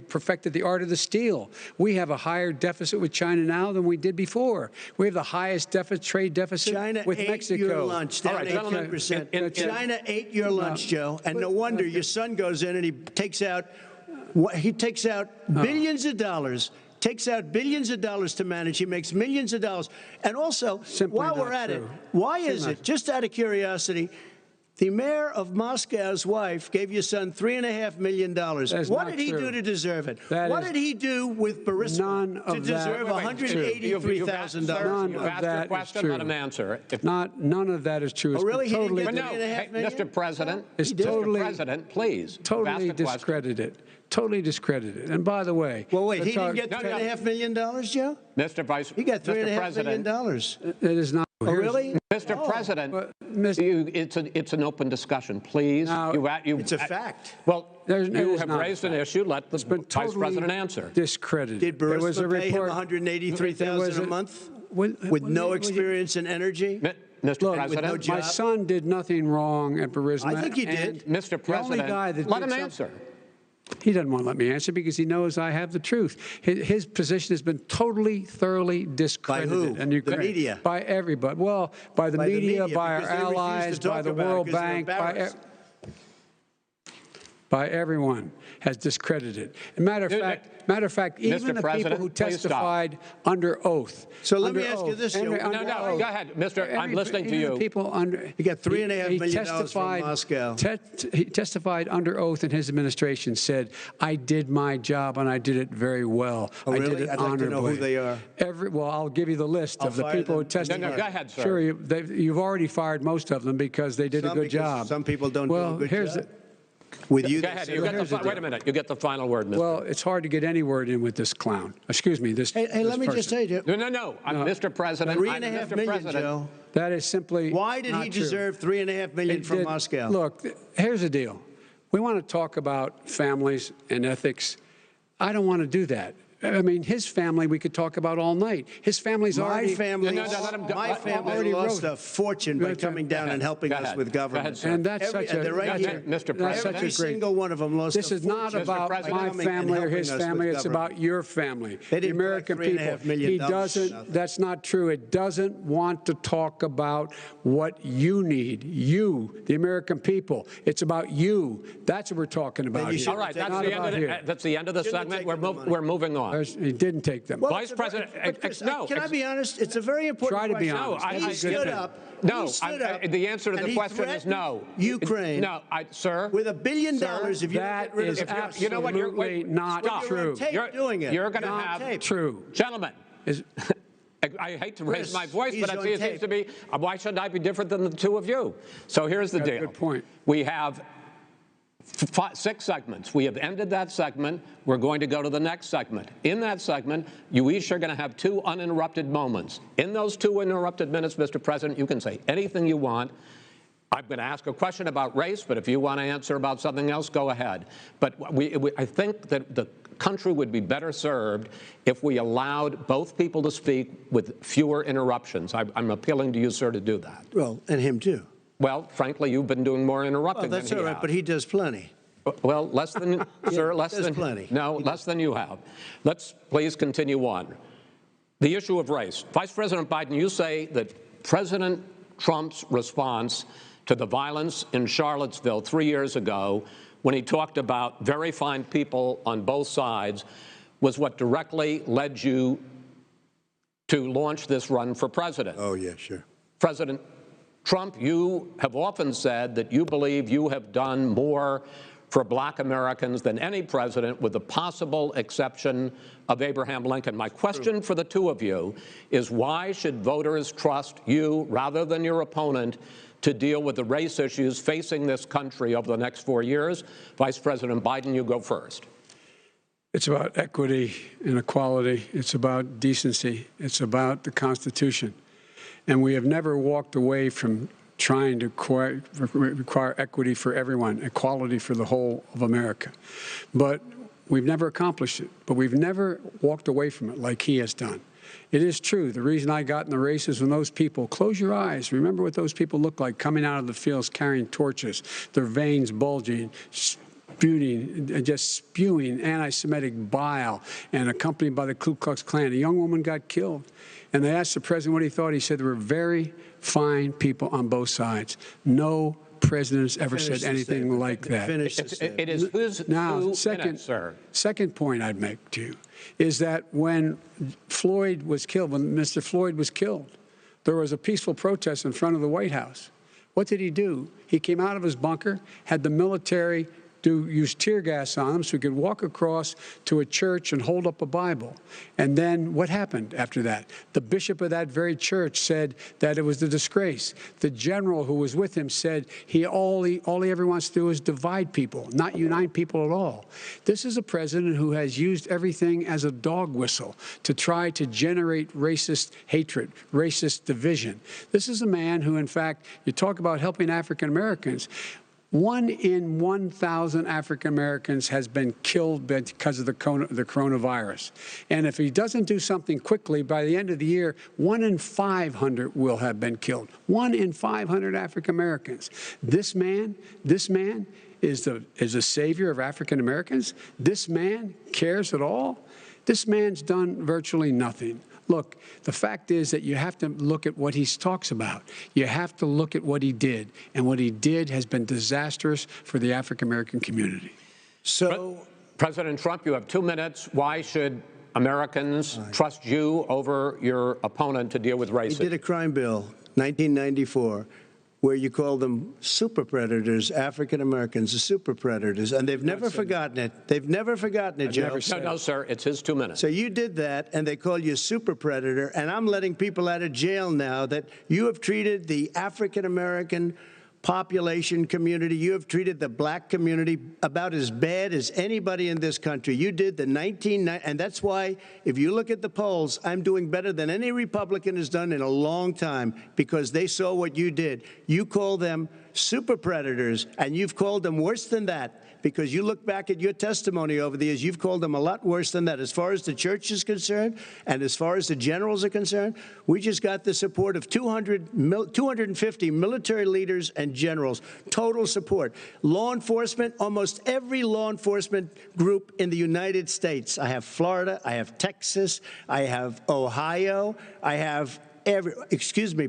perfected the art of the steal. We have a higher deficit with China now than we did before. We have the highest trade deficit with Mexico. China ate your lunch, down 18%. China ate your lunch, Joe, and no wonder your son goes in and he takes out billions of dollars. Takes out billions of dollars to manage. He makes millions of dollars. And also, while we're at it, why is it, just out of curiosity, the mayor of Moscow's wife gave your son $3.5 million. What did he do to deserve it? What did he do with Burisma to deserve $183,000? You've asked your question, let him answer. None of that is true. Oh, really? Totally, Mr. President, Mr. President, please. Totally discredited. Totally discredited. And by the way, well, wait, he didn't get $3.5 million, Joe? Mr. Vice, he got $3.5 million. It is not. Oh, really? Mr. President, it's an open discussion, please. It's a fact. Well, you have raised an issue. Let the Vice President answer. Discredited. Did Burisma pay him $183,000 a month with no experience in energy? Mr. President, my son did nothing wrong at Burisma. I think he did. Mr. President, let him answer. He doesn't want to let me answer because he knows I have the truth. His position has been totally, thoroughly discredited. By who? And the media? By everybody. Well, by the media, by our allies, by the World Bank, by everyone has discredited. Matter of fact, even the people who testified under oath. So let me ask you this, Joe. No, go ahead, Mr. I'm listening to you. He got $3.5 million from Moscow. He testified under oath, and his administration said, "I did my job and I did it very well. Oh, really? I did it I'd honorably." like to know who they are. Well, I'll give you the list of the people who testified. No, go ahead, sir. Sure, you've already fired most of them because they did a good job. Some people don't do a good job. With you, go ahead. Wait a minute. You get the final word, Mr. Well, it's hard to get any word in with this clown. Excuse me. Hey, let me just say, Joe. No. Mr. President. $3.5 million, Joe. That is simply Why did he deserve $3.5 million from Moscow? Look, here's the deal. We want to talk about families and ethics. I don't want to do that. I mean, his family we could talk about all night. His family's already... My family lost a fortune by coming down and helping us with government. And that's such a... They're right here. Mr. President. Every single one of them lost a fortune. This is not about my family or his family. It's about your family, the American people. He doesn't... That's not true. It doesn't want to talk about what you need. You, the American people. It's about you. That's what we're talking about here. All right. That's the end of the segment. We're moving on. He didn't take them. Well, Vice President, no. Can I be honest? It's a very important question. Try to be honest. He stood up. No, the answer to the question is no. Ukraine. No, sir. With $1 billion, if you that is absolutely not true. You're going to have true. Gentlemen. I hate to raise my voice, but it seems to be, why should I be different than the two of you? So here's the deal. Good point. We have 6 segments. We have ended that segment. We're going to go to the next segment. In that segment, you each are going to have 2 uninterrupted moments. In those 2 uninterrupted minutes, Mr. President, you can say anything you want. I'm going to ask a question about race, but if you want to answer about something else, go ahead. But I think that the country would be better served if we allowed both people to speak with fewer interruptions. I'm appealing to you, sir, to do that. Well, and him too. Well, frankly, you've been doing more interrupting than he has. That's all right, but he does plenty. Well, less than, sir, less than plenty. No, less than you have. Let's please continue on. The issue of race. Vice President Biden, you say that President Trump's response to the violence in Charlottesville 3 years ago, when he talked about very fine people on both sides, was what directly led you to launch this run for president. Oh, yeah, sure. President Trump, you have often said that you believe you have done more for black Americans than any president, with the possible exception of Abraham Lincoln. My question for the two of you is, why should voters trust you rather than your opponent to deal with the race issues facing this country over the next 4 years? Vice President Biden, you go first. It's about equity and equality. It's about decency. It's about the Constitution. And we have never walked away from trying to require equity for everyone, equality for the whole of America. But we've never accomplished it. But we've never walked away from it like he has done. It is true. The reason I got in the race is when those people, close your eyes, remember what those people look like coming out of the fields carrying torches, their veins bulging, just spewing anti-Semitic bile, and accompanied by the Ku Klux Klan. A young woman got killed. And they asked the president what he thought. He said there were very fine people on both sides. No president has ever said anything like that. It is who's now, second point I'd make to you is that when Floyd was killed, when Mr. Floyd was killed, there was a peaceful protest in front of the White House. What did he do? He came out of his bunker, had the military use tear gas on him so he could walk across to a church and hold up a Bible. And then what happened after that? The bishop of that very church said that it was a disgrace. The general who was with him said all he ever wants to do is divide people, not unite people at all. This is a president who has used everything as a dog whistle to try to generate racist hatred, racist division. This is a man who, in fact, you talk about helping African Americans. 1 in 1,000 African Americans has been killed because of the coronavirus. And if he doesn't do something quickly, by the end of the year, 1 in 500 will have been killed. 1 in 500 African Americans. This man is a savior of African Americans. This man cares at all. This man's done virtually nothing. Look, the fact is that you have to look at what he talks about. You have to look at what he did. And what he did has been disastrous for the African-American community. So, President Trump, you have 2 minutes. Why should Americans trust you over your opponent to deal with racism? He did a crime bill, 1994, where you call them super predators, African Americans, the super predators, and they've never forgotten it. They've never forgotten it, Joe. No, sir, it's his 2 minutes. So you did that, and they call you a super predator, and I'm letting people out of jail now that you have treated the African American population community, you have treated the black community about as bad as anybody in this country. You did the 1990, and that's why, if you look at the polls, I'm doing better than any Republican has done in a long time, because they saw what you did. You call them super predators, and you've called them worse than that, because you look back at your testimony over the years, you've called them a lot worse than that. As far as the church is concerned, and as far as the generals are concerned, we just got the support of 250 military leaders and generals, total support. Law enforcement, almost every law enforcement group in the United States. I have Florida, I have Texas, I have Ohio, I have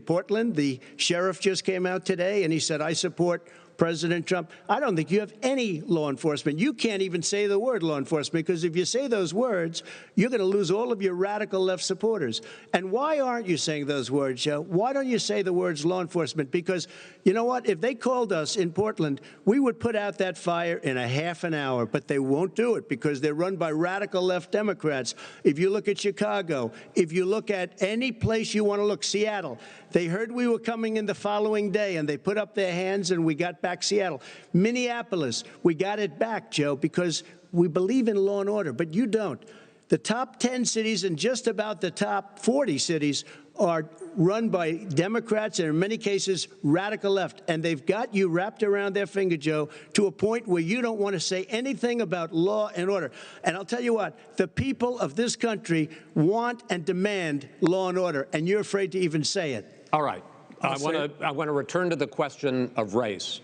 Portland. The sheriff just came out today, and he said, I support President Trump. I don't think you have any law enforcement. You can't even say the word law enforcement, because if you say those words, you're going to lose all of your radical left supporters. And why aren't you saying those words, Joe? Why don't you say the words law enforcement? Because you know what? If they called us in Portland, we would put out that fire in a half an hour, but they won't do it because they're run by radical left Democrats. If you look at Chicago, if you look at any place you want to look, Seattle, they heard we were coming in the following day, and they put up their hands, and we got back Seattle. Minneapolis, we got it back, Joe, because we believe in law and order, but you don't. The top 10 cities and just about the top 40 cities are run by Democrats and, in many cases, radical left. And they've got you wrapped around their finger, Joe, to a point where you don't want to say anything about law and order. And I'll tell you what, the people of this country want and demand law and order, and you're afraid to even say it. All right. I want to return to the question of race.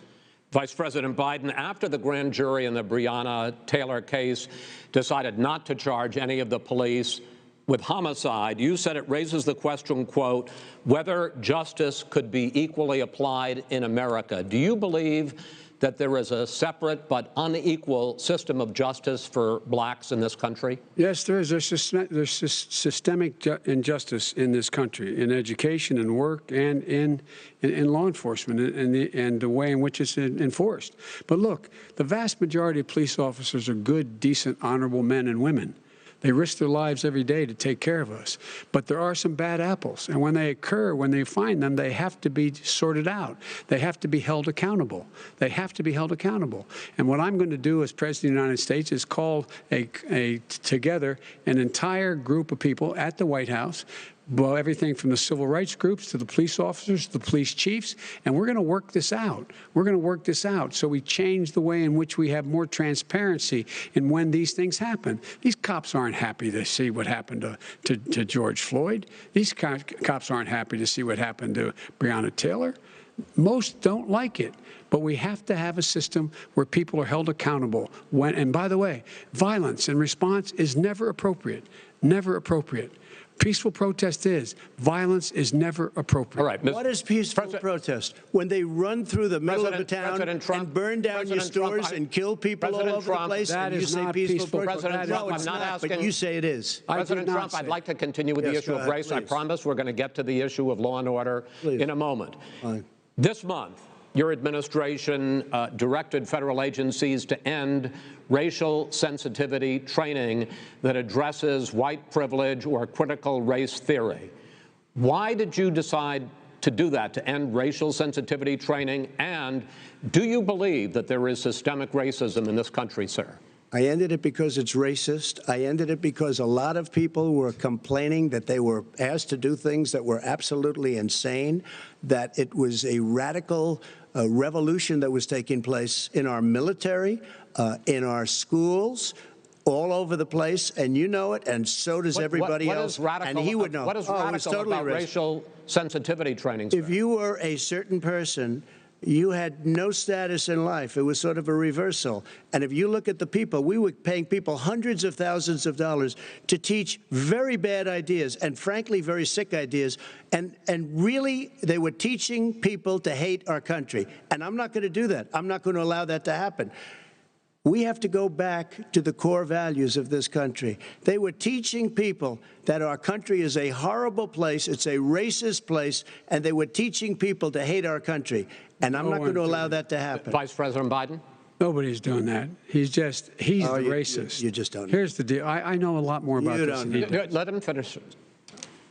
Vice President Biden, after the grand jury in the Breonna Taylor case decided not to charge any of the police with homicide, you said it raises the question, quote, whether justice could be equally applied in America. Do you believe that there is a separate but unequal system of justice for blacks in this country? Yes, there is. There's systemic injustice in this country, in education and work and in law enforcement and the way in which it's enforced. But look, the vast majority of police officers are good, decent, honorable men and women. They risk their lives every day to take care of us. But there are some bad apples. And when they occur, when they find them, they have to be sorted out. They have to be held accountable. They have to be held accountable. And what I'm going to do as President of the United States is call together an entire group of people at the White House, well, everything from the civil rights groups to the police officers, to the police chiefs, and we're going to work this out. We're going to work this out so we change the way in which we have more transparency in when these things happen. These cops aren't happy to see what happened to George Floyd. These cops aren't happy to see what happened to Breonna Taylor. Most don't like it, but we have to have a system where people are held accountable. And by the way, violence in response is never appropriate, never appropriate. Peaceful protest is. Violence is never appropriate. All right. What is peaceful protest? When they run through the middle of the town and burn down your stores and kill people all over the place, and you say peaceful protest? President Trump, I'm not asking. But you say it is. President Trump, I'd like to continue with the issue of race. I promise we're going to get to the issue of law and order in a moment. This month, your administration directed federal agencies to end racial sensitivity training that addresses white privilege or critical race theory. Why did you decide to do that, to end racial sensitivity training? And do you believe that there is systemic racism in this country, sir? I ended it because it's racist. I ended it because a lot of people were complaining that they were asked to do things that were absolutely insane, that it was a radical revolution that was taking place in our military, in our schools, all over the place, and you know it, and so does everybody else. And he would know. What is radical about racial sensitivity training, sir? If you were a certain person, you had no status in life. It was sort of a reversal. And if you look at the people, we were paying people hundreds of thousands of dollars to teach very bad ideas and, frankly, very sick ideas. And really, they were teaching people to hate our country. And I'm not going to do that. I'm not going to allow that to happen. We have to go back to the core values of this country. They were teaching people that our country is a horrible place, it's a racist place, and they were teaching people to hate our country. And I'm not going to allow that to happen. Vice President Biden? Nobody's doing that. He's the racist. You just don't know. Here's the deal. I know a lot more about this than he does. Let him finish.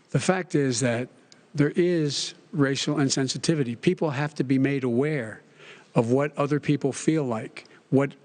The fact is that there is racial insensitivity. People have to be made aware of what other people feel like, what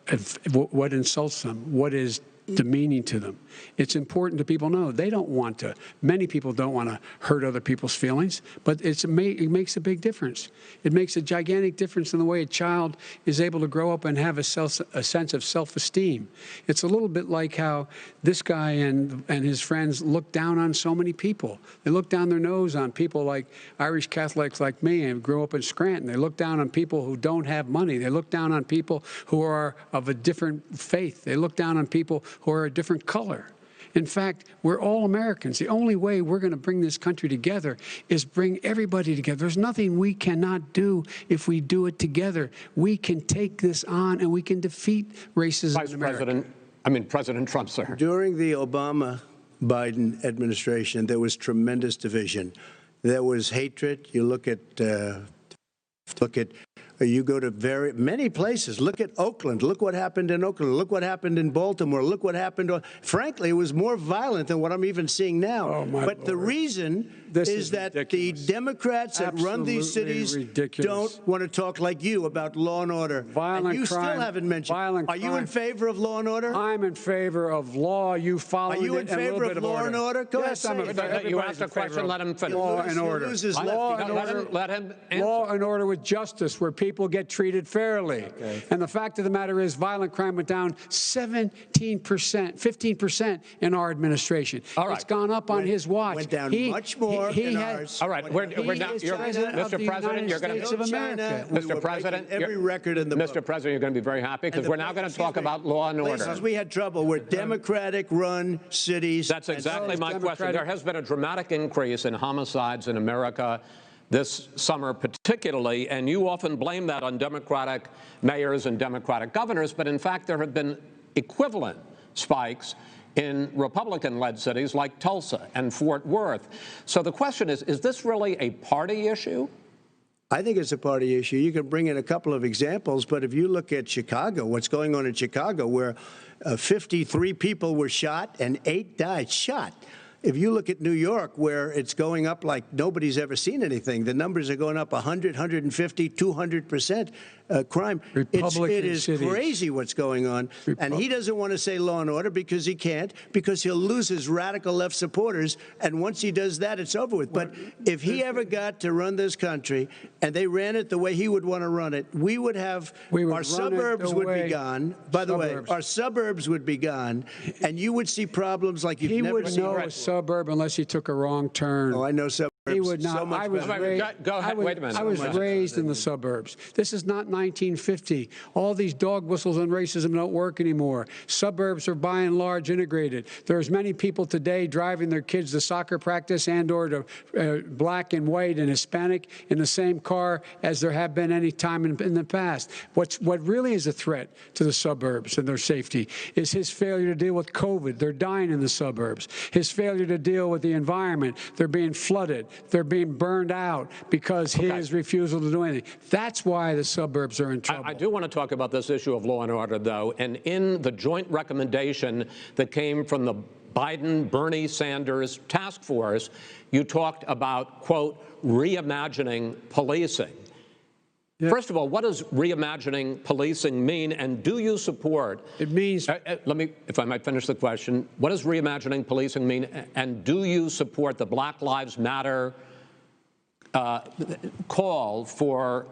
insults them, what is demeaning to them. It's important that people know they don't want to. Many people don't want to hurt other people's feelings, but it makes a big difference. It makes a gigantic difference in the way a child is able to grow up and have a sense of self-esteem. It's a little bit like how this guy and his friends look down on so many people. They look down their nose on people like Irish Catholics like me and grew up in Scranton. They look down on people who don't have money. They look down on people who are of a different faith. They look down on people who are a different color. In fact, we're all Americans. The only way we're going to bring this country together is bring everybody together. There's nothing we cannot do if we do it together. We can take this on and we can defeat racism in America. President Trump, sir. During the Obama-Biden administration, there was tremendous division. There was hatred. You you go to many places. Look at Oakland. Look what happened in Oakland. Look what happened in Baltimore. Look what happened. Frankly, it was more violent than what I'm even seeing now. Oh, my but Lord. the reason is that ridiculous. the Democrats that run these cities don't want to talk like you about law and order. Violent and you crime, still haven't mentioned. Violent Are you in favor of law and order? I'm in favor of law. You follow it. Are you in favor of law and order? Go yes, ahead. I'm in favor. You asked a question. Let him finish. Law and order. Let him answer. Law and order with justice, where people get treated fairly. Okay. And the fact of the matter is, violent crime went down 17%, 15% in our administration. All right. It's gone up on his watch. Went down much more in ours. All right, we're now. Mr. President, you're going to. Mr. President, every record in the book. Mr. President, you're going to be very happy because we're now going to talk about law and order. Places we had trouble were Democratic-run cities. That's exactly my question. There has been a dramatic increase in homicides in America this summer particularly, and you often blame that on Democratic mayors and Democratic governors, but in fact there have been equivalent spikes in Republican-led cities like Tulsa and Fort Worth. So the question is this really a party issue? I think it's a party issue. You can bring in a couple of examples, but if you look at Chicago, what's going on in Chicago, where 53 people were shot and 8 died, shot. If you look at New York, where it's going up like nobody's ever seen anything, the numbers are going up 100, 150, 200% crime. It is crazy what's going on. And he doesn't want to say law and order because he can't, because he'll lose his radical left supporters. And once he does that, it's over with. But if he ever got to run this country and they ran it the way he would want to run it, our suburbs would be gone. By the way, our suburbs would be gone, and you would see problems like you've never seen. He wouldn't know a suburb unless he took a wrong turn. Oh, I know suburbs. He would not. So much I was raised, Go ahead. Wait a minute. I was raised in the suburbs. This is not 1950. All these dog whistles on racism don't work anymore. Suburbs are by and large integrated. There's many people today driving their kids to soccer practice and/or to black and white and Hispanic in the same car as there have been any time in the past. What really is a threat to the suburbs and their safety is his failure to deal with COVID. They're dying in the suburbs. His failure to deal with the environment. They're being flooded. They're being burned out because his refusal to do anything. That's why the suburbs are in trouble. I do want to talk about this issue of law and order, though. And in the joint recommendation that came from the Biden-Bernie Sanders task force, you talked about, quote, reimagining policing. Yeah. First of all, what does reimagining policing mean, and do you support? It means. Let me, if I might finish the question. What does reimagining policing mean, and do you support the Black Lives Matter call for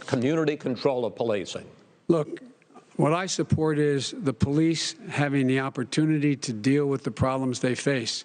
community control of policing? Look, what I support is the police having the opportunity to deal with the problems they face.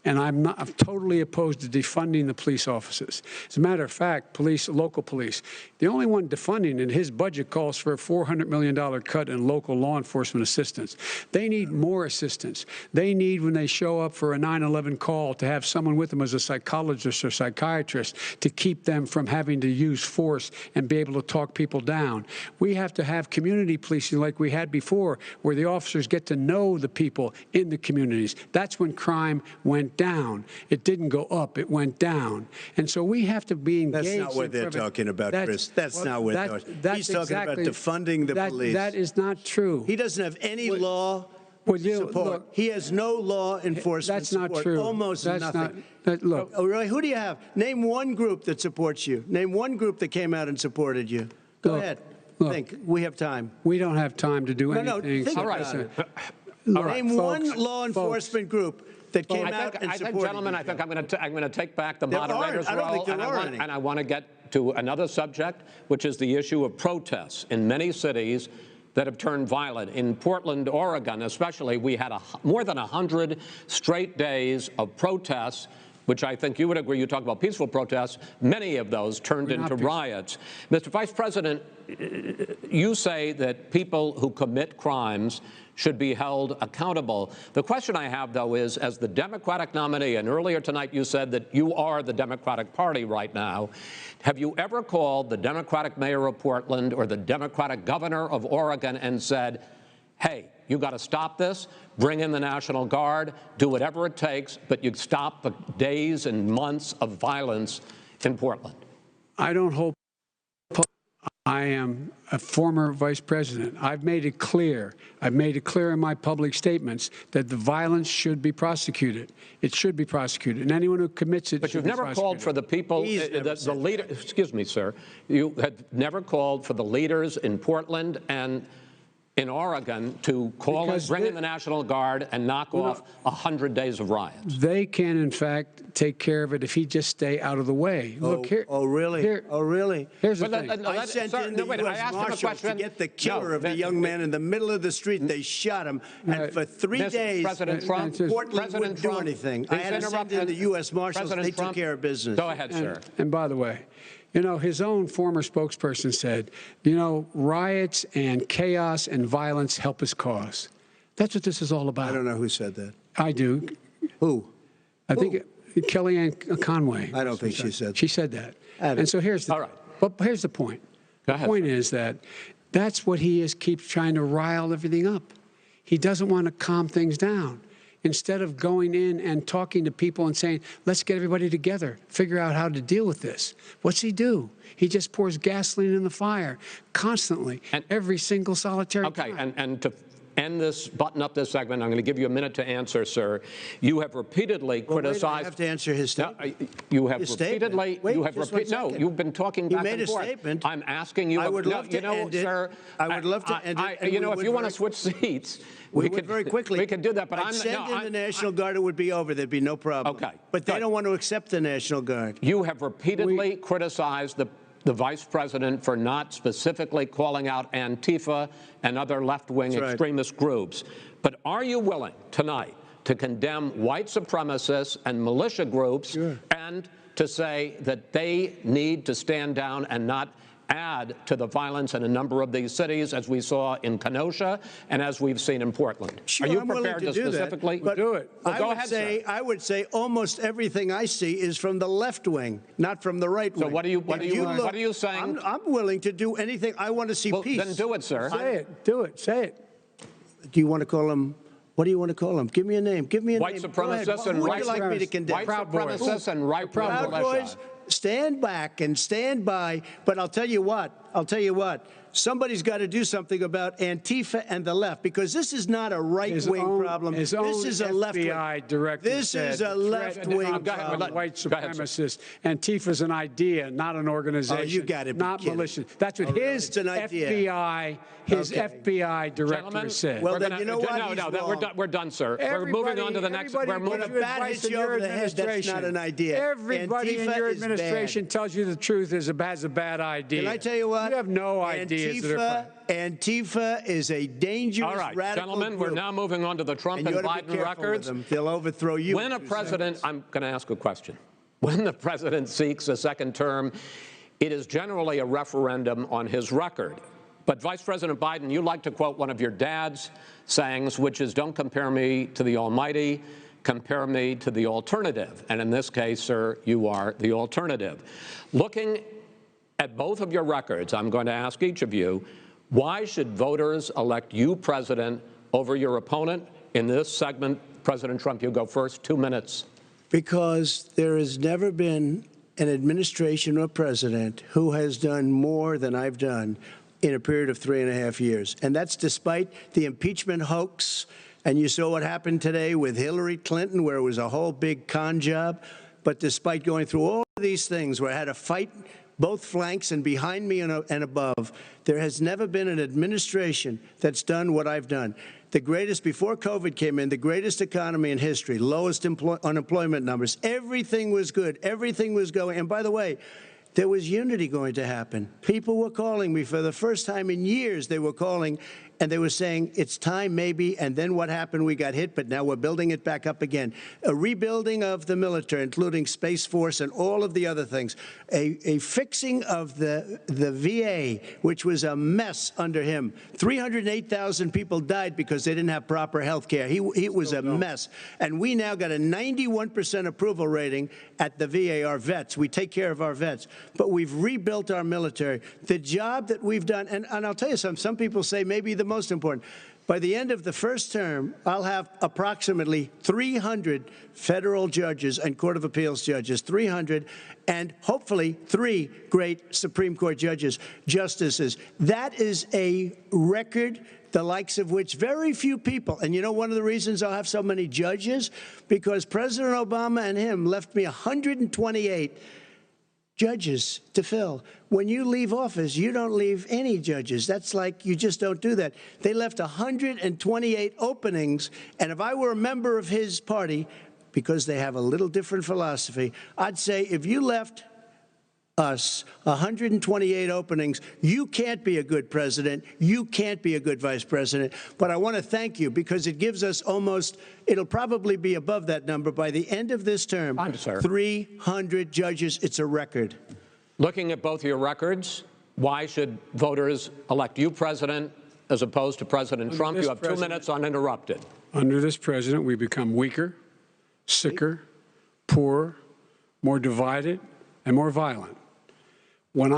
And I'm totally opposed to defunding the police offices. As a matter of fact, local police, the only one defunding it, his budget calls for a $400 million cut in local law enforcement assistance. They need more assistance. They need, when they show up for a 9/11 call, to have someone with them as a psychologist or psychiatrist to keep them from having to use force and be able to talk people down. We have to have community policing like we had before, where the officers get to know the people in the communities. That's when crime went down. It didn't go up. It went down. And so we have to be engaged. That's not what they're talking about, Chris. That's not what they're talking about. He's talking about defunding the police. That is not true. He doesn't have any law support. Look, he has no law enforcement support. That's not true. Almost nothing. Look. Oh, really? Who do you have? Name one group that supports you. Name one group that came out and supported you. Go ahead. Think. We have time. We don't have time to do anything. No, think all right. Name one law enforcement group that came out and supported. Gentlemen, I think I'm going to take back the moderator's role, and I want to get to another subject, which is the issue of protests in many cities that have turned violent. In Portland, Oregon, especially, we had more than 100 straight days of protests, which I think you would agree. You talk about peaceful protests. Many of those turned into riots. Mr. Vice President, you say that people who commit crimes should be held accountable. The question I have, though, is, as the Democratic nominee, and earlier tonight you said that you are the Democratic Party right now, have you ever called the Democratic mayor of Portland or the Democratic governor of Oregon and said, hey, you got to stop this, bring in the National Guard, do whatever it takes, but you stop the days and months of violence in Portland? I don't hold. I am a former vice president. I've made it clear. I've made it clear in my public statements that the violence should be prosecuted. It should be prosecuted, and anyone who commits it. But you've never called for the people, the leader. Excuse me, sir. You had never called for the leaders in Portland and in Oregon to call and bring in the National Guard and knock off 100 days of riots. They can, in fact, take care of it if he just stay out of the way. Look here. Oh, really? Oh, really? Here's the thing. I sent in the U.S. Marshals to get the killer of the young man in the middle of the street. They shot him, and for 3 days, President Trump, Portland wouldn't do anything. I had to send in the U.S. Marshals. They took care of business. Go ahead, sir. And by the way, you know, his own former spokesperson said, you know, riots and chaos and violence help his cause. That's what this is all about. I don't know who said that. I do. Who? I think Kellyanne Conway. I don't think she said that. She said that. And so here's the, but here's the point. Go ahead. The point is that that's what he is, keeps trying to rile everything up. He doesn't want to calm things down. Instead of going in and talking to people and saying, let's get everybody together, figure out how to deal with this. What's he do? He just pours gasoline in the fire constantly, and every single solitary time. And to button up this segment. I'm going to give you a minute to answer, sir. You have repeatedly criticized. I have to answer his statement. No, you have repeatedly. Wait, you have no. You've been talking back and forth. You made a statement. I'm asking you. I would love to end it. Sir, I would love to end it. You know, if you want to switch seats, we could very quickly. We could do that. But I'd send in the National Guard. It would be over. There'd be no problem. Okay. But they don't want to accept the National Guard. You have repeatedly criticized the Vice President for not specifically calling out Antifa and other left-wing extremist groups. But are you willing tonight to condemn white supremacists and militia groups and to say that they need to stand down and not add to the violence in a number of these cities, as we saw in Kenosha and as we've seen in Portland? Sure, are you I'm prepared to do specifically that, but do it? Well, go ahead, sir. I would say almost everything I see is from the left wing, not from the right wing. So what are you saying? I'm willing to do anything. I want to see peace. Then do it, sir. Say it. Do it. Say it. Do you want to call him? What do you want to call him? Give me a name. Give me a white name. Supremacists and Who would white you like me to condemn? White supremacists and right Proud Boys, stand back and stand by. But I'll tell you what. Somebody's got to do something about Antifa and the left, because this is not a right-wing problem. This is a left-wing. FBI director This is a left-wing problem. White supremacists. Antifa's an idea, not an organization. Oh, you got to be not kidding. militia. That's what his FBI, FBI director said. Well, then you know what? No, we're done, sir. We're moving on to the next. We're moving. When a bat hits you over the head, that's not an idea. Everybody in your administration tells you the truth has a bad idea. Can I tell you what? You have no ideas. Antifa is a dangerous, all right, radical gentlemen, group. we're now moving on to the Trump and Biden records. They'll overthrow you. When a president, I'm going to ask a question. When the president seeks a second term, it is generally a referendum on his record. But Vice President Biden, you like to quote one of your dad's sayings, which is, don't compare me to the almighty, compare me to the alternative. And in this case, sir, you are the alternative. Looking at both of your records, I'm going to ask each of you, why should voters elect you president over your opponent? In this segment, President Trump, you go first, 2 minutes. Because there has never been an administration or president who has done more than I've done in a period of 3.5 years. And that's despite the impeachment hoax. And you saw what happened today with Hillary Clinton, where it was a whole big con job. But despite going through all of these things where I had to fight both flanks and behind me and above, there has never been an administration that's done what I've done. The greatest, before COVID came in, the greatest economy in history, lowest unemployment numbers. Everything was good. Everything was going. And by the way, there was unity going to happen. People were calling me for the first time in years. They were calling and they were saying, it's time maybe. And then what happened? We got hit, but now we're building it back up again. A rebuilding of the military, including Space Force and all of the other things. A fixing of the VA, which was a mess under him. 308,000 people died because they didn't have proper health care. He was a mess. And we now got a 91% approval rating at the VA, our vets. We take care of our vets. But we've rebuilt our military. The job that we've done, and I'll tell you something, some people say maybe the most important. By the end of the first term, I'll have approximately 300 federal judges and Court of Appeals judges, 300, and hopefully 3 great Supreme Court justices. That is a record, the likes of which very few people, and you know one of the reasons I'll have so many judges? Because President Obama and him left me 128 judges to fill. When you leave office, you don't leave any judges. That's like, you just don't do that. They left 128 openings, and if I were a member of his party, because they have a little different philosophy, I'd say if you left us 128 openings, you can't be a good president, you can't be a good vice president. But I want to thank you, because it gives us almost, it'll probably be above that number by the end of this term. 300 judges. It's a record. Looking at both your records, why should voters elect you president as opposed to President Trump? You have 2 minutes uninterrupted. Under this president, we become weaker, sicker, poorer, more divided, and more violent. When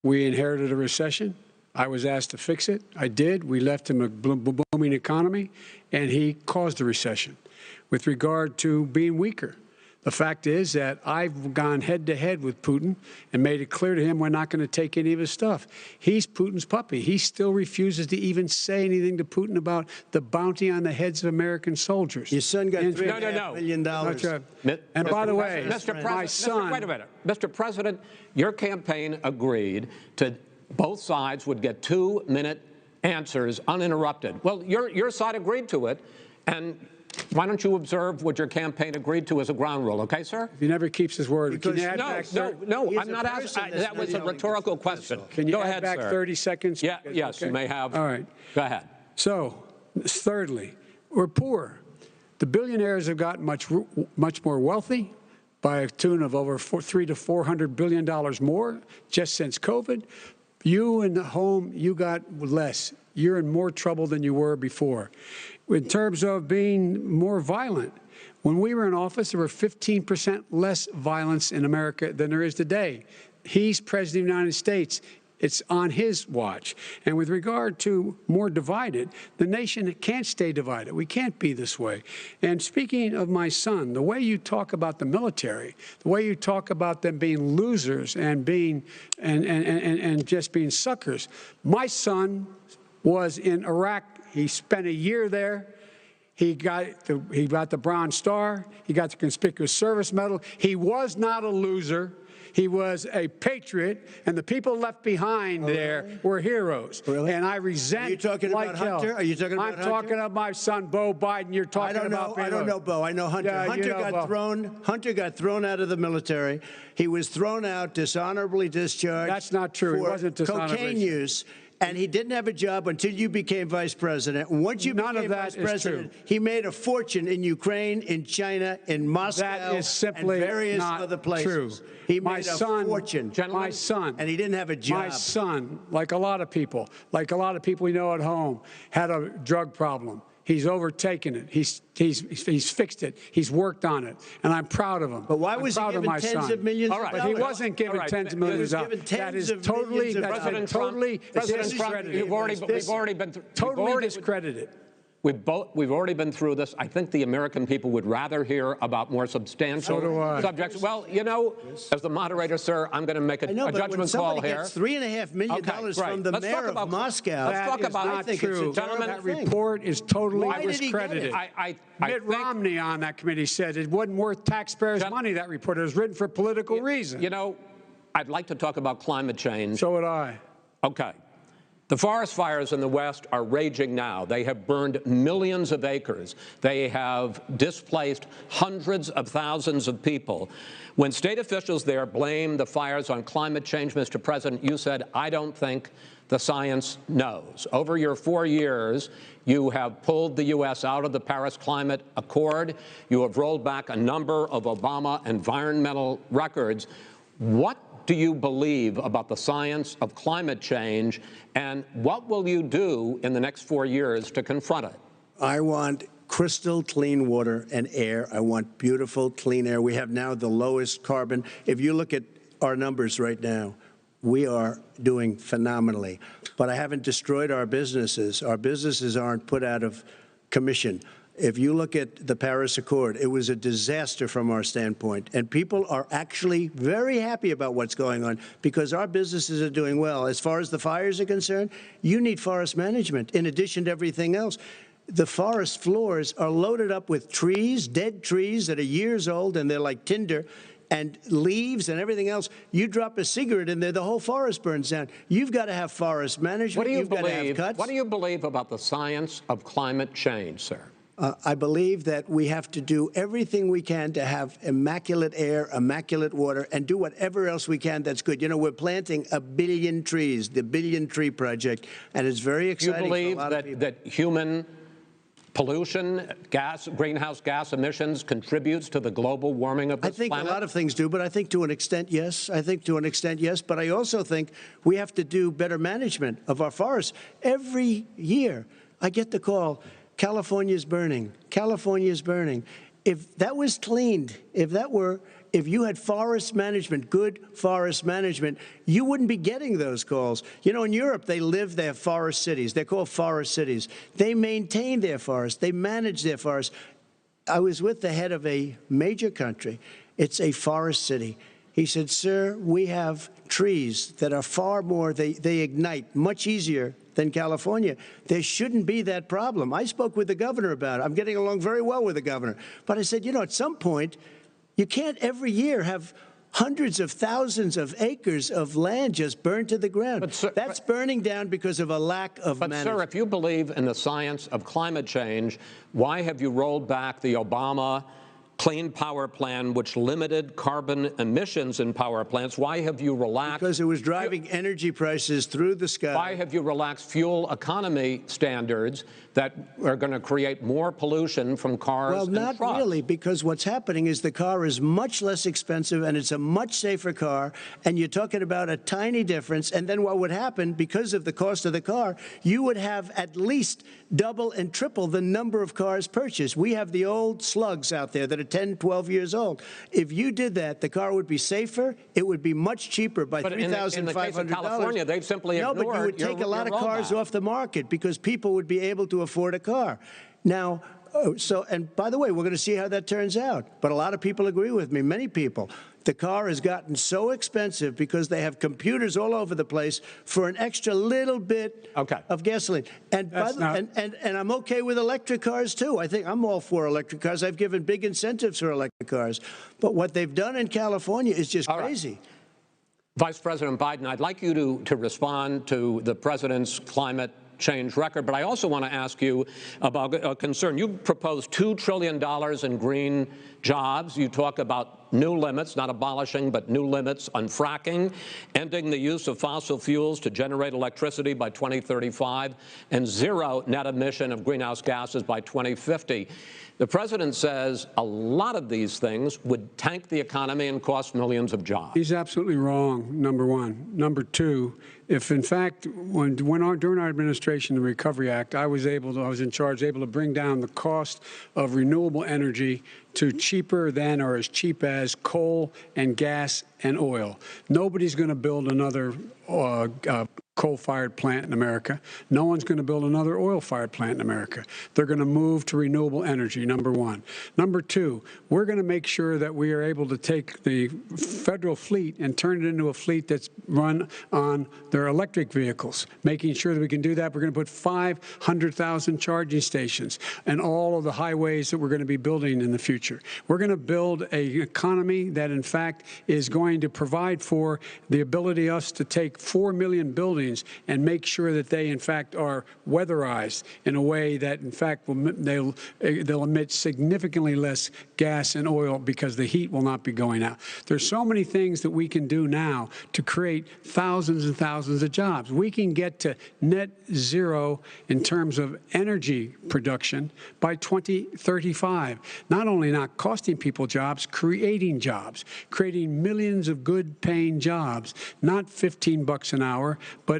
we inherited a recession. I was asked to fix it. I did. We left him a booming economy, and he caused a recession. With regard to being weaker, The fact is that I've gone head-to-head with Putin and made it clear to him we're not going to take any of his stuff. He's Putin's puppy. He still refuses to even say anything to Putin about the bounty on the heads of American soldiers. Your son got $3.5 million. And by the way, my son... Wait a minute. Mr. President, your campaign agreed to both sides would get 2-minute answers uninterrupted. Well, your side agreed to it, and why don't you observe what your campaign agreed to as a ground rule, okay, sir? He never keeps his word. Can you add back no, I'm not asking. That was a rhetorical question. Can you Go add ahead, back sir. 30 seconds? Yeah, yes, you may have. All right. Go ahead. So, thirdly, we're poor. The billionaires have gotten much more wealthy by a tune of over $300 to $400 billion more just since COVID. You in the home, you got less. You're in more trouble than you were before. In terms of being more violent, when we were in office, there were 15% less violence in America than there is today. He's President of the United States. It's on his watch. And with regard to more divided, the nation can't stay divided. We can't be this way. And speaking of my son, the way you talk about the military, the way you talk about them being losers and being and just being suckers, my son was in Iraq. He spent a year there. He got the Bronze Star. He got the Conspicuous Service Medal. He was not a loser. He was a patriot, and the people left behind there were heroes. Really? And I resent. Are you talking about Hunter? Are you talking about Hunter? I'm talking about my son, Bo Biden. You're talking about. I don't know Bo. I know Hunter. Yeah, Hunter got thrown out of the military. He was thrown out, dishonorably discharged. That's not true. He wasn't dishonorably. Cocaine use. And he didn't have a job until you became vice president. And once you became vice president, he made a fortune in Ukraine, in China, in Moscow, that is simply and various not other places. True. He made a fortune. My son, and he didn't have a job. My son, like a lot of people we know at home, had a drug problem. He's overtaken it. He's fixed it. He's worked on it, and I'm proud of him. But why was he given tens of millions of dollars? But he wasn't given tens of millions of dollars. That is totally discredited. We've already been totally discredited. We've already been through this. I think the American people would rather hear about more substantial subjects. Well, you know, as the moderator, sir, I'm going to make a judgment call here. Gets $3.5 million from the mayor of Moscow. Let's talk about I think it's a gentlemen. That report is totally discredited. Mitt Romney on that committee said it wasn't worth taxpayers' money, that report. It was written for political reasons. You know, I'd like to talk about climate change. So would I. Okay. The forest fires in the West are raging now. They have burned millions of acres. They have displaced hundreds of thousands of people. When state officials there blame the fires on climate change, Mr. President, you said, I don't think the science knows. Over your 4 years, you have pulled the U.S. out of the Paris Climate Accord. You have rolled back a number of Obama environmental records. What do you believe about the science of climate change, and what will you do in the next 4 years to confront it? I want crystal clean water and air. I want beautiful, clean air. We have now the lowest carbon. If you look at our numbers right now, we are doing phenomenally. But I haven't destroyed our businesses. Our businesses aren't put out of commission. If you look at the Paris Accord, it was a disaster from our standpoint. And people are actually very happy about what's going on because our businesses are doing well. As far as the fires are concerned, you need forest management in addition to everything else. The forest floors are loaded up with trees, dead trees that are years old, and they're like tinder, and leaves and everything else. You drop a cigarette in there, the whole forest burns down. You've got to have forest management. You've got to have cuts. What do you believe about the science of climate change, sir? I believe that we have to do everything we can to have immaculate air, immaculate water, and do whatever else we can that's good. You know, we're planting 1 billion trees, the Billion Tree Project, and it's very exciting. You believe for a lot of people. that human pollution, greenhouse gas emissions contributes to the global warming of this planet? I think a lot of things do, but I think to an extent, yes. I think to an extent, yes. But I also think we have to do better management of our forests. Every year, I get the call, California's burning. California's burning. If that was cleaned, if you had forest management, good forest management, you wouldn't be getting those calls. You know, in Europe, they have forest cities. They're called forest cities. They maintain their forests. They manage their forests. I was with the head of a major country. It's a forest city. He said, sir, we have trees that are far more, they ignite much easier than California. There shouldn't be that problem. I spoke with the governor about it. I'm getting along very well with the governor. But I said, you know, at some point, you can't every year have hundreds of thousands of acres of land just burned to the ground. But, sir, that's burning down because of a lack of management. But, sir, if you believe in the science of climate change, why have you rolled back the Obama Clean Power Plan, which limited carbon emissions in power plants? Why have you relaxed? Because it was driving energy prices through the sky. Why have you relaxed fuel economy standards that are going to create more pollution from cars and trucks? Well, not really, because what's happening is the car is much less expensive and it's a much safer car, and you're talking about a tiny difference. And then what would happen, because of the cost of the car, you would have at least double and triple the number of cars purchased. We have the old slugs out there that are 10, 12 years old. If you did that, the car would be safer. It would be much cheaper by $3,500. In the case of California, they've simply ignored No, but you would take a lot of cars off the market because people would be able to afford a car. Now, and by the way, we're going to see how that turns out. But a lot of people agree with me, many people. The car has gotten so expensive because they have computers all over the place for an extra little bit of gasoline. And I'm okay with electric cars, too. I think I'm all for electric cars. I've given big incentives for electric cars. But what they've done in California is just crazy. Right. Vice President Biden, I'd like you to respond to the president's climate change record, but I also want to ask you about a concern. You proposed $2 trillion in green jobs. You talk about new limits, not abolishing, but new limits on fracking, ending the use of fossil fuels to generate electricity by 2035, and zero net emission of greenhouse gases by 2050. The president says a lot of these things would tank the economy and cost millions of jobs. He's absolutely wrong, number one. Number two, if in fact, during our administration, the Recovery Act, I was in charge, able to bring down the cost of renewable energy to cheaper than or as cheap as coal and gas and oil. Nobody's going to build another coal-fired plant in America. No one's going to build another oil-fired plant in America. They're going to move to renewable energy, number one. Number two, we're going to make sure that we are able to take the federal fleet and turn it into a fleet that's run on their electric vehicles. Making sure that we can do that, we're going to put 500,000 charging stations and all of the highways that we're going to be building in the future. We're going to build an economy that, in fact, is going to provide for the ability us to take 4 million buildings and make sure that they, in fact, are weatherized in a way that, in fact, they'll emit significantly less gas and oil because the heat will not be going out. There's so many things that we can do now to create thousands and thousands of jobs. We can get to net zero in terms of energy production by 2035. Not only not costing people jobs, creating millions of good-paying jobs, not $15 an hour, but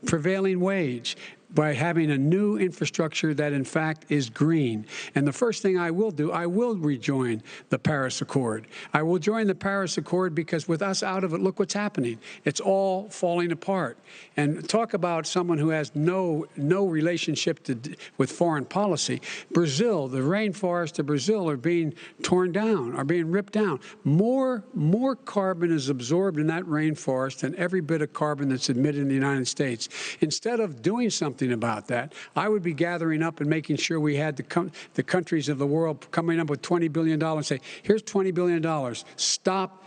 prevailing wage, by having a new infrastructure that, in fact, is green. And the first thing I will do, I will rejoin the Paris Accord. I will join the Paris Accord because with us out of it, look what's happening. It's all falling apart. And talk about someone who has no relationship with foreign policy. Brazil, the rainforests of Brazil are being torn down, are being ripped down. More carbon is absorbed in that rainforest than every bit of carbon that's emitted in the United States. Instead of doing something about that, I would be gathering up and making sure we had the countries of the world coming up with $20 billion and say, here's $20 billion. Stop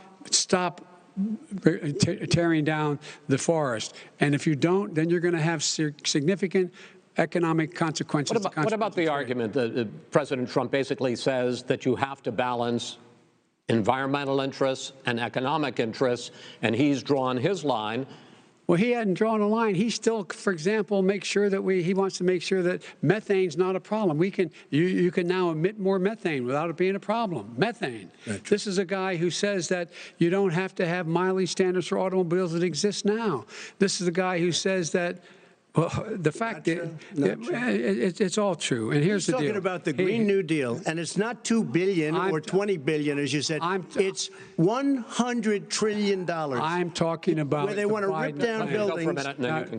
tearing down the forest. And if you don't, then you're going to have significant economic consequences. What about the argument that President Trump basically says that you have to balance environmental interests and economic interests, and he's drawn his line? Well, he hadn't drawn a line. He still, for example, makes sure that he wants to make sure that methane's not a problem. You can now emit more methane without it being a problem. Methane. Right. This is a guy who says that you don't have to have mileage standards for automobiles that exist now. This is a guy who says that Well, the fact is, it's all true. And here's the deal. He's talking about the Green New Deal, and it's not $2 billion or $20 billion, as you said. It's $100 trillion. I'm talking about where they want to rip down buildings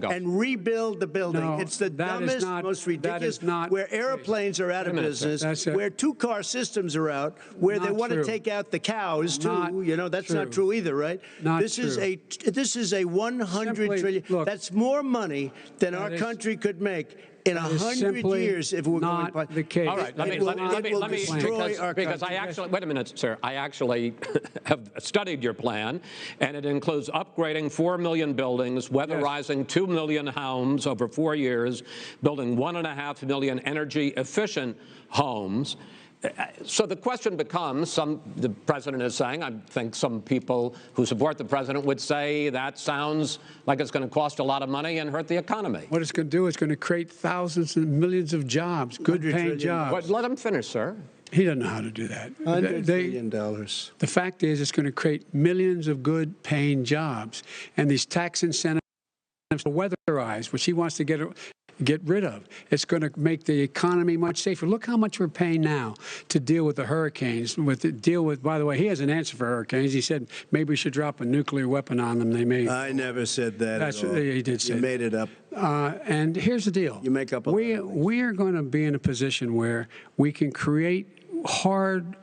and rebuild the building. No, it's the dumbest, most ridiculous. Where airplanes are out of business, where two-car systems are out, where they want to take out the cows too. You know, that's not true either, right? This is a $100 trillion. Look, that's more money than our country could make in 100 years if we're going to the case. All right, let me because I actually, wait a minute, sir. I actually have studied your plan, and it includes upgrading 4 million buildings, weatherizing 2 million homes over 4 years, building 1.5 million energy-efficient homes. So the question becomes, the president is saying, I think some people who support the president would say that sounds like it's going to cost a lot of money and hurt the economy. What it's going to do is going to create thousands and millions of jobs, good-paying jobs. But let him finish, sir. He doesn't know how to do that. $100 billion. The fact is, it's going to create millions of good-paying jobs, and these tax incentives are weatherized, which he wants to get rid of. It's going to make the economy much safer. Look how much we're paying now to deal with the hurricanes, by the way, he has an answer for hurricanes. He said maybe we should drop a nuclear weapon on them. They may. I never said that at all. He did say You made it up. And here's the deal. You make up a we are going to be in a position where we can create hard,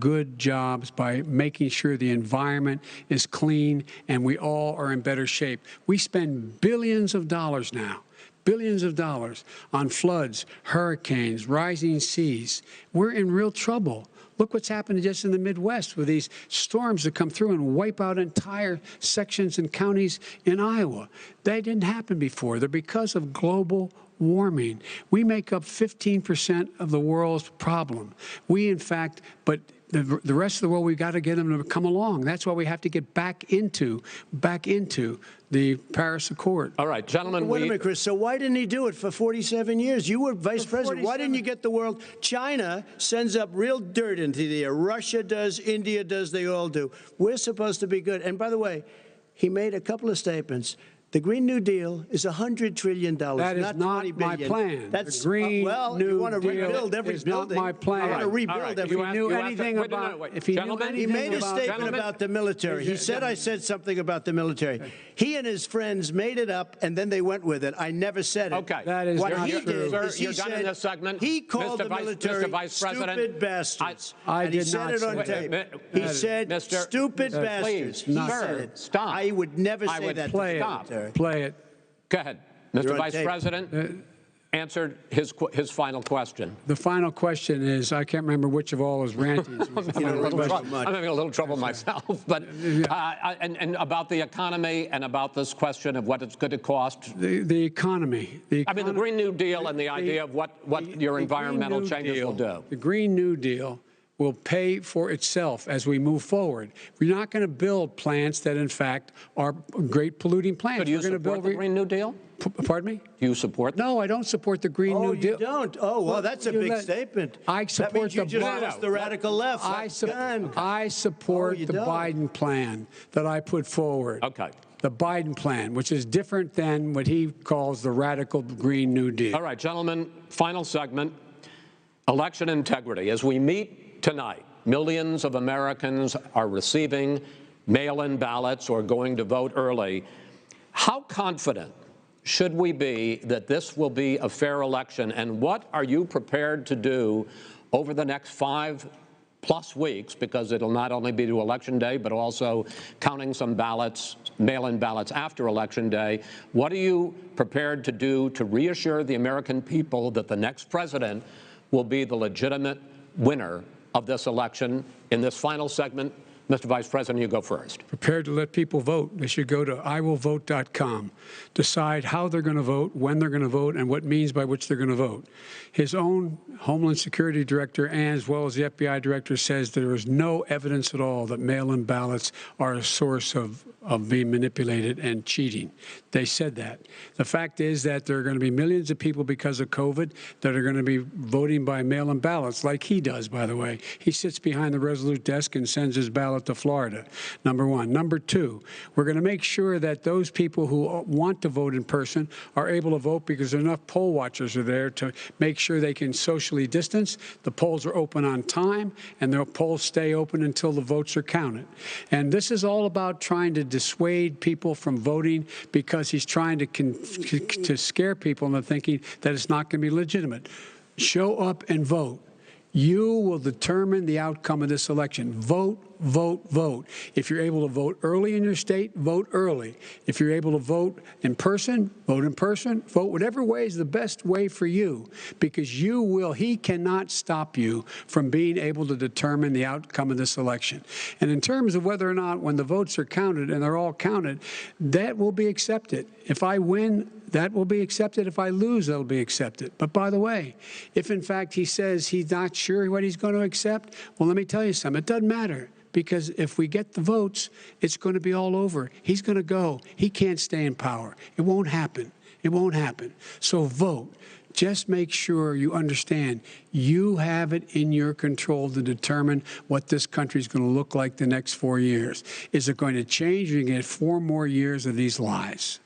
good jobs by making sure the environment is clean and we all are in better shape. We spend billions of dollars now. Billions of dollars on floods, hurricanes, rising seas. We're in real trouble. Look what's happened just in the Midwest with these storms that come through and wipe out entire sections and counties in Iowa. That didn't happen before. They're because of global warming. We make up 15% of the world's problem. We, in fact, but the rest of the world, we've got to get them to come along. That's why we have to get back into the Paris Accord. All right, gentlemen. Wait a minute, Chris. So why didn't he do it for 47 years? You were vice president. Why didn't you get the world? China sends up real dirt into the air. Russia does. India does. They all do. We're supposed to be good. And by the way, he made a couple of statements. The Green New Deal is $100 trillion, that is not my plan. That's the Green New you want to Deal rebuild every is building. Not my plan. I want to rebuild every. If he knew anything about, he made a statement about the military. He said I said something about the military. He and his friends made it up, and then they went with it. I never said it. Okay, that is what not he true. did. You're done in this segment. He called the military stupid bastards. I and did he said not it on tape. He said stupid bastards. He said it. Stop. I would never say that. Play it. Go ahead. Mr. Vice President answered his final question. The final question is, I can't remember which of all his rantings. I'm having a little trouble myself. But and about the economy and about this question of what it's going to cost. The economy. I mean, the Green New Deal and the idea of what your environmental changes will do. The Green New Deal will pay for itself as we move forward. We're not going to build plants that, in fact, are great polluting plants. So do you support the Green New Deal? Pardon me? Do you support that? No, I don't support the Green New Deal. Oh, you don't? Oh, well, that's a big statement. I support the radical left. I support the Biden plan that I put forward. Okay. The Biden plan, which is different than what he calls the radical Green New Deal. All right, gentlemen, final segment, election integrity. As we meet tonight, millions of Americans are receiving mail-in ballots or going to vote early. How confident should we be that this will be a fair election, and what are you prepared to do over the next 5+ weeks, because it'll not only be to Election Day, but also counting some ballots, mail-in ballots after Election Day? What are you prepared to do to reassure the American people that the next president will be the legitimate winner of this election? In this final segment, Mr. Vice President, you go first. Prepared to let people vote. They should go to iwillvote.com, decide how they're going to vote, when they're going to vote, and what means by which they're going to vote. His own Homeland Security Director, and as well as the FBI Director, says there is no evidence at all that mail-in ballots are a source of being manipulated and cheating. They said that. The fact is that there are going to be millions of people because of COVID that are going to be voting by mail-in ballots, like he does, by the way. He sits behind the Resolute desk and sends his ballots South to Florida, number one. Number two, we're going to make sure that those people who want to vote in person are able to vote because enough poll watchers are there to make sure they can socially distance. The polls are open on time, and the polls stay open until the votes are counted. And this is all about trying to dissuade people from voting because he's trying to scare people into thinking that it's not going to be legitimate. Show up and vote. You will determine the outcome of this election. Vote, vote, vote. If you're able to vote early in your state, vote early. If you're able to vote in person, vote in person. Vote whatever way is the best way for you, because he cannot stop you from being able to determine the outcome of this election. And in terms of whether or not when the votes are counted, and they're all counted, that will be accepted. If I win, that will be accepted. If I lose, that will be accepted. But by the way, if in fact he says he's not sure what he's going to accept, well, let me tell you something. It doesn't matter, because if we get the votes, it's going to be all over. He's going to go. He can't stay in power. It won't happen. It won't happen. So vote. Just make sure you understand you have it in your control to determine what this country is going to look like the next 4 years. Is it going to change, or are you going to get 4 more years of these lies?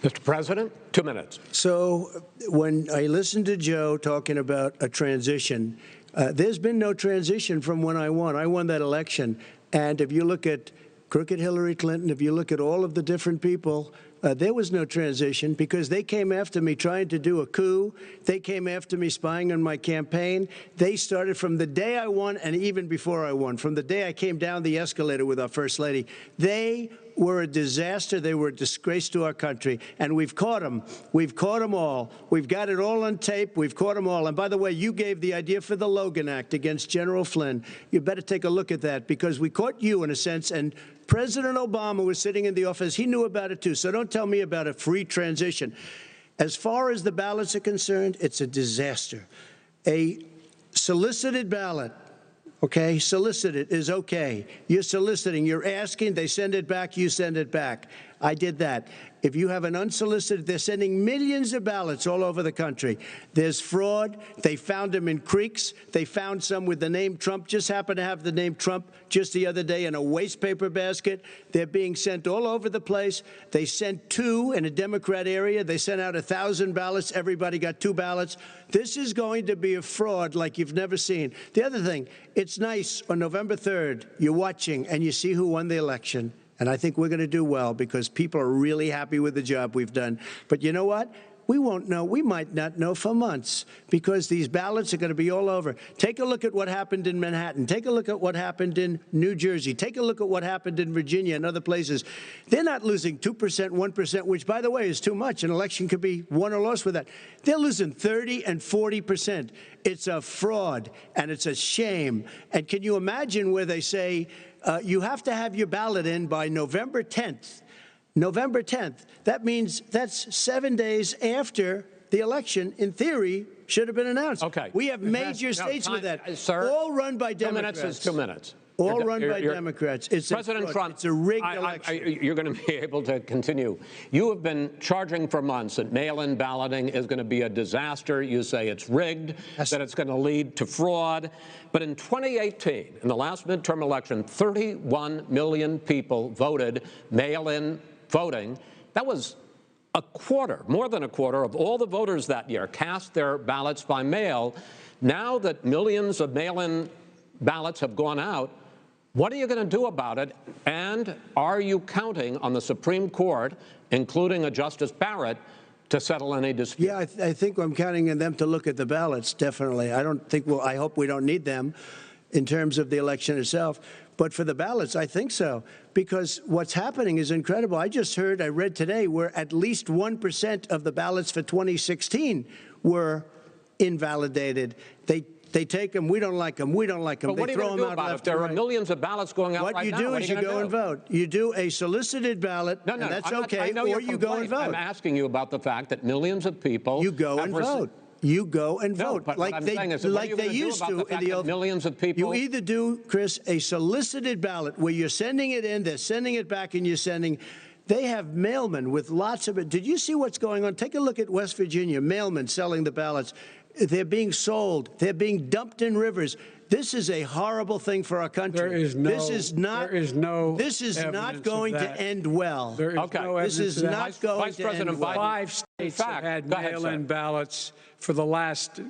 Mr. President, 2 minutes. So when I listened to Joe talking about a transition, there's been no transition from when I won. I won that election. And if you look at crooked Hillary Clinton, if you look at all of the different people, there was no transition, because they came after me trying to do a coup. They came after me spying on my campaign. They started from the day I won, and even before I won, from the day I came down the escalator with our First Lady. They were a disaster. They were a disgrace to our country. And we've caught them. We've caught them all. We've got it all on tape. We've caught them all. And by the way, you gave the idea for the Logan Act against General Flynn. You better take a look at that, because we caught you in a sense, and President Obama was sitting in the office. He knew about it too. So don't tell me about a free transition. As far as the ballots are concerned, it's a disaster. A solicited ballot, okay, solicited is okay. You're soliciting, you're asking, they send it back, you send it back. I did that. If you have an unsolicited, they're sending millions of ballots all over the country. There's fraud. They found them in creeks. They found some with the name Trump, just happened to have the name Trump just the other day in a waste paper basket. They're being sent all over the place. They sent 2 in a Democrat area. They sent out 1,000 ballots. Everybody got 2 ballots. This is going to be a fraud like you've never seen. The other thing, it's nice on November 3rd, you're watching and you see who won the election. And I think we're going to do well, because people are really happy with the job we've done. But you know what? We won't know. We might not know for months, because these ballots are going to be all over. Take a look at what happened in Manhattan. Take a look at what happened in New Jersey. Take a look at what happened in Virginia and other places. They're not losing 2%, 1%, which, by the way, is too much. An election could be won or lost with that. They're losing 30 and 40%. It's a fraud, and it's a shame. And can you imagine where they say, you have to have your ballot in by November 10th. November 10th. That means that's 7 days after the election, in theory, should have been announced. Okay. We have major states with that. Sir, all run by 2 Democrats. 2 minutes is 2 minutes. All run by Democrats. It's President Trump, it's a rigged election. You're going to be able to continue. You have been charging for months that mail-in balloting is going to be a disaster. You say it's rigged, that it's going to lead to fraud. But in 2018, in the last midterm election, 31 million people voted mail-in voting. That was a quarter, more than a quarter of all the voters that year cast their ballots by mail. Now that millions of mail-in ballots have gone out, what are you going to do about it? And are you counting on the Supreme Court, including a Justice Barrett, to settle any dispute? Yeah, I think I'm counting on them to look at the ballots, definitely. I don't think I hope we don't need them in terms of the election itself. But for the ballots, I think so, because what's happening is incredible. I read today, where at least 1% of the ballots for 2016 were invalidated. They take them. We don't like them. We don't like them. But what are you going to do about it? There are millions of ballots going out right now. What you do is you go and vote. You do a solicited ballot, and that's okay, or you go and vote. I'm asking you about the fact that millions of people You go and vote. You go and vote. But like they used to in the old millions of people. You either do, Chris, a solicited ballot where you're sending it in, they're sending it back, and you're sending. They have mailmen with lots of it. Did you see what's going on? Take a look at West Virginia, mailmen selling the ballots. They're being sold. They're being dumped in rivers. This is a horrible thing for our country. There is no. This is not. There is no. This is not going to end well. There is Okay. no This evidence is of that. not going Vice to President end well. Biden. 5 states have had Go ahead, mail-in sir. ballots for the last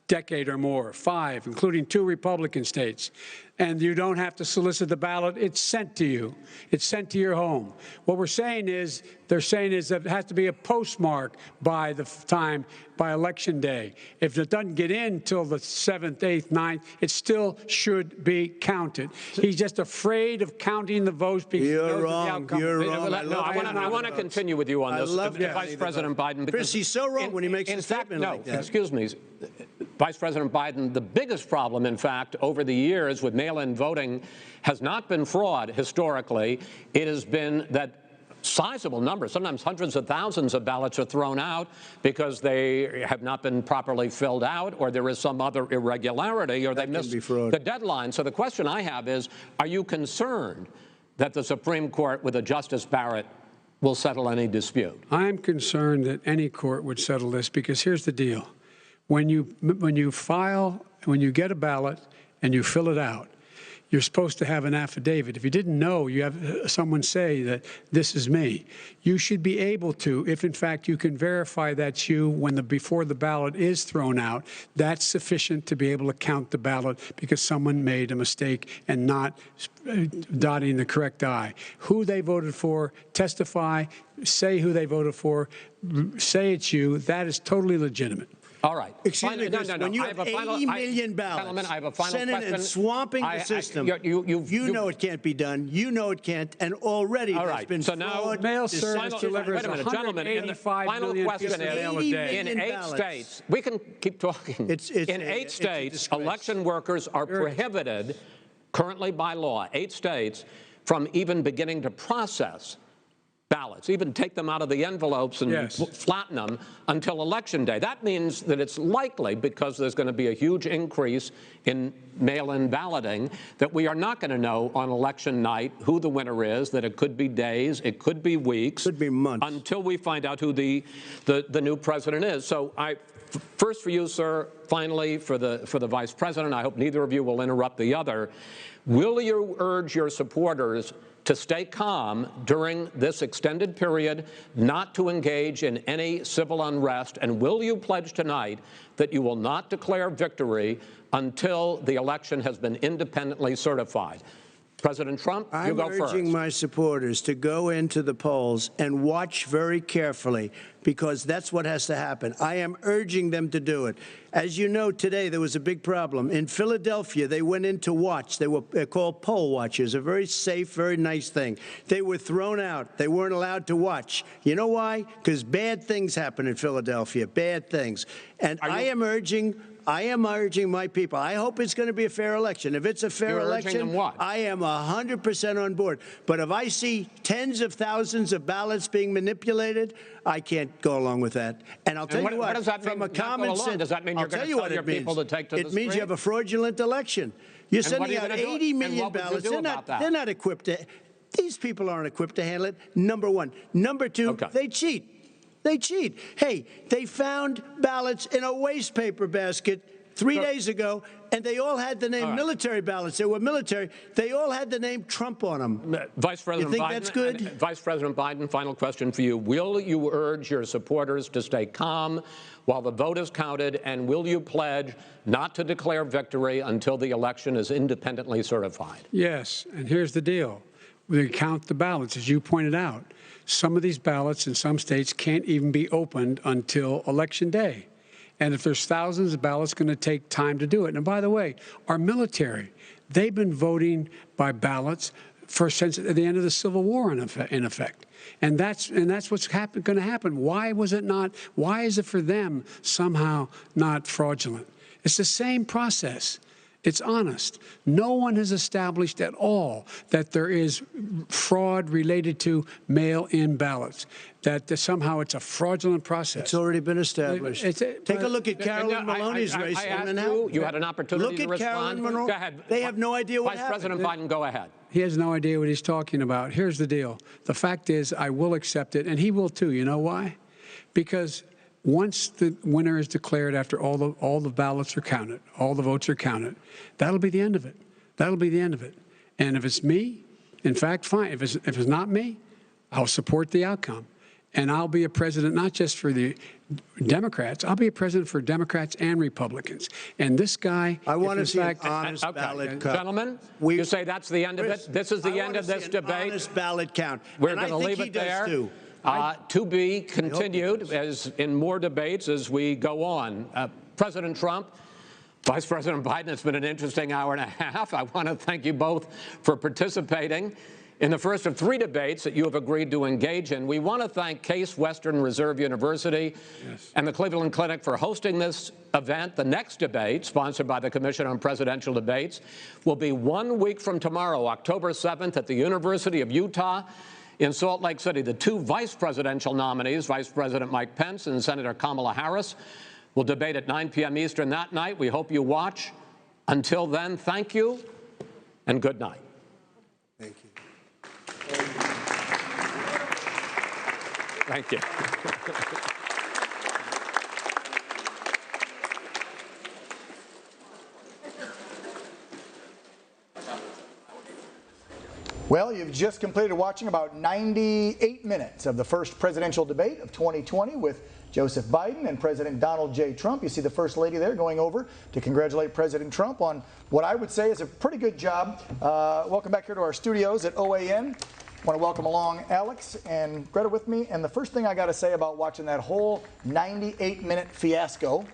decade or more. 5, including 2 Republican states. And you don't have to solicit the ballot. It's sent to you. It's sent to your home. What we're saying is, they're saying is that it has to be a postmark by the time, by Election Day. If it doesn't get in till the 7th, 8th, 9th, it still should be counted. He's just afraid of counting the votes because he knows You're the wrong. outcome. You're Wait, wrong. No, I want to continue with you on this, Vice President Biden. Chris, he's so wrong when he makes a statement like that. Excuse me, Vice President Biden, the biggest problem, in fact, over the years with mail-in voting has not been fraud historically. It has been that sizable numbers, sometimes hundreds of thousands of ballots are thrown out because they have not been properly filled out, or there is some other irregularity, or they missed the deadline. So the question I have is, are you concerned that the Supreme Court with a Justice Barrett will settle any dispute? I'm concerned that any court would settle this because here's the deal. When you get a ballot and you fill it out, you're supposed to have an affidavit. If you didn't know, you have someone say that this is me. You should be able to, if in fact you can verify that's you before the ballot is thrown out, that's sufficient to be able to count the ballot because someone made a mistake and not dotting the correct I. Who they voted for, testify, say who they voted for, say it's you. That is totally legitimate. All right. Excuse me, Chris, when you have 80 million ballots, I have a final Senate question. and swamping the system, you know it can't be done. You know it can't, and already there's been so now fraud. Mail service delivers wait a minute, gentlemen. The 185 final million question pieces of mail a day. in 8 states, we can keep talking. In 8 states, election workers are prohibited currently by law, 8 states, from even beginning to process ballots, even take them out of the envelopes and flatten them until Election Day. That means that it's likely, because there's going to be a huge increase in mail-in balloting, that we are not going to know on Election night who the winner is, that it could be days, it could be weeks. Could be months. Until we find out who the new president is. So first for you, sir, finally for the Vice President, I hope neither of you will interrupt the other. Will you urge your supporters to stay calm during this extended period, not to engage in any civil unrest? And will you pledge tonight that you will not declare victory until the election has been independently certified? President Trump, you go first. I'm urging my supporters to go into the polls and watch very carefully, because that's what has to happen. I am urging them to do it. As you know, today there was a big problem. In Philadelphia, they went in to watch. They're called poll watchers, a very safe, very nice thing. They were thrown out. They weren't allowed to watch. You know why? Because bad things happen in Philadelphia, bad things. And I am urging my people. I hope it's going to be a fair election. If it's a fair election, I am 100% on board. But if I see tens of thousands of ballots being manipulated, I can't go along with that. And I'll tell you what, does that mean, from a common sense, does that mean you're going to tell your people to take to the street? It means you have a fraudulent election. You're sending out 80 million ballots. They're not equipped to. These people aren't equipped to handle it. Number one. Number two, they cheat. They cheat. Hey, they found ballots in a waste paper basket 3 days ago, and they all had the name military ballots. They were military. They all had the name Trump on them. Vice President you think Biden, that's good? Vice President Biden, final question for you. Will you urge your supporters to stay calm while the vote is counted, and will you pledge not to declare victory until the election is independently certified? Yes, and here's the deal. We count the ballots, as you pointed out. Some of these ballots in some states can't even be opened until Election Day. And if there's thousands of ballots, it's going to take time to do it. And by the way, our military, they've been voting by ballots since the end of the Civil War, in effect. And that's what's going to happen. Why was it not? Why is it for them somehow not fraudulent? It's the same process. It's honest. No one has established at all that there is fraud related to mail-in ballots, that somehow it's a fraudulent process. It's already been established. Take a look at Carolyn Maloney's race. You had an opportunity to respond. Look at Carolyn Maloney. Go ahead. They have no idea what happened. Vice President Biden, go ahead. He has no idea what he's talking about. Here's the deal. The fact is, I will accept it, and he will too. You know why? Because once the winner is declared, after all the ballots are counted, all the votes are counted, that'll be the end of it. That'll be the end of it. And if it's me, in fact, fine. If it's not me, I'll support the outcome. And I'll be a president not just for the Democrats. I'll be a president for Democrats and Republicans. And this guy, I want to see an honest okay. ballot count. Gentlemen, you say that's the end of it? This is the end of this debate? Honest ballot count. We're going to leave it there. To be continued as in more debates as we go on. President Trump, Vice President Biden, it's been an interesting hour and a half. I want to thank you both for participating in the first of 3 debates that you have agreed to engage in. We want to thank Case Western Reserve University and the Cleveland Clinic for hosting this event. The next debate, sponsored by the Commission on Presidential Debates, will be 1 week from tomorrow, October 7th, at the University of Utah in Salt Lake City. The 2 vice presidential nominees, Vice President Mike Pence and Senator Kamala Harris, will debate at 9 p.m. Eastern that night. We hope you watch. Until then, thank you and good night. Thank you. Thank you. Well, you've just completed watching about 98 minutes of the first presidential debate of 2020 with Joseph Biden and President Donald J. Trump. You see the First Lady there going over to congratulate President Trump on what I would say is a pretty good job. Welcome back here to our studios at OAN. I want to welcome along Alex and Greta with me. And the first thing I got to say about watching that whole 98-minute fiasco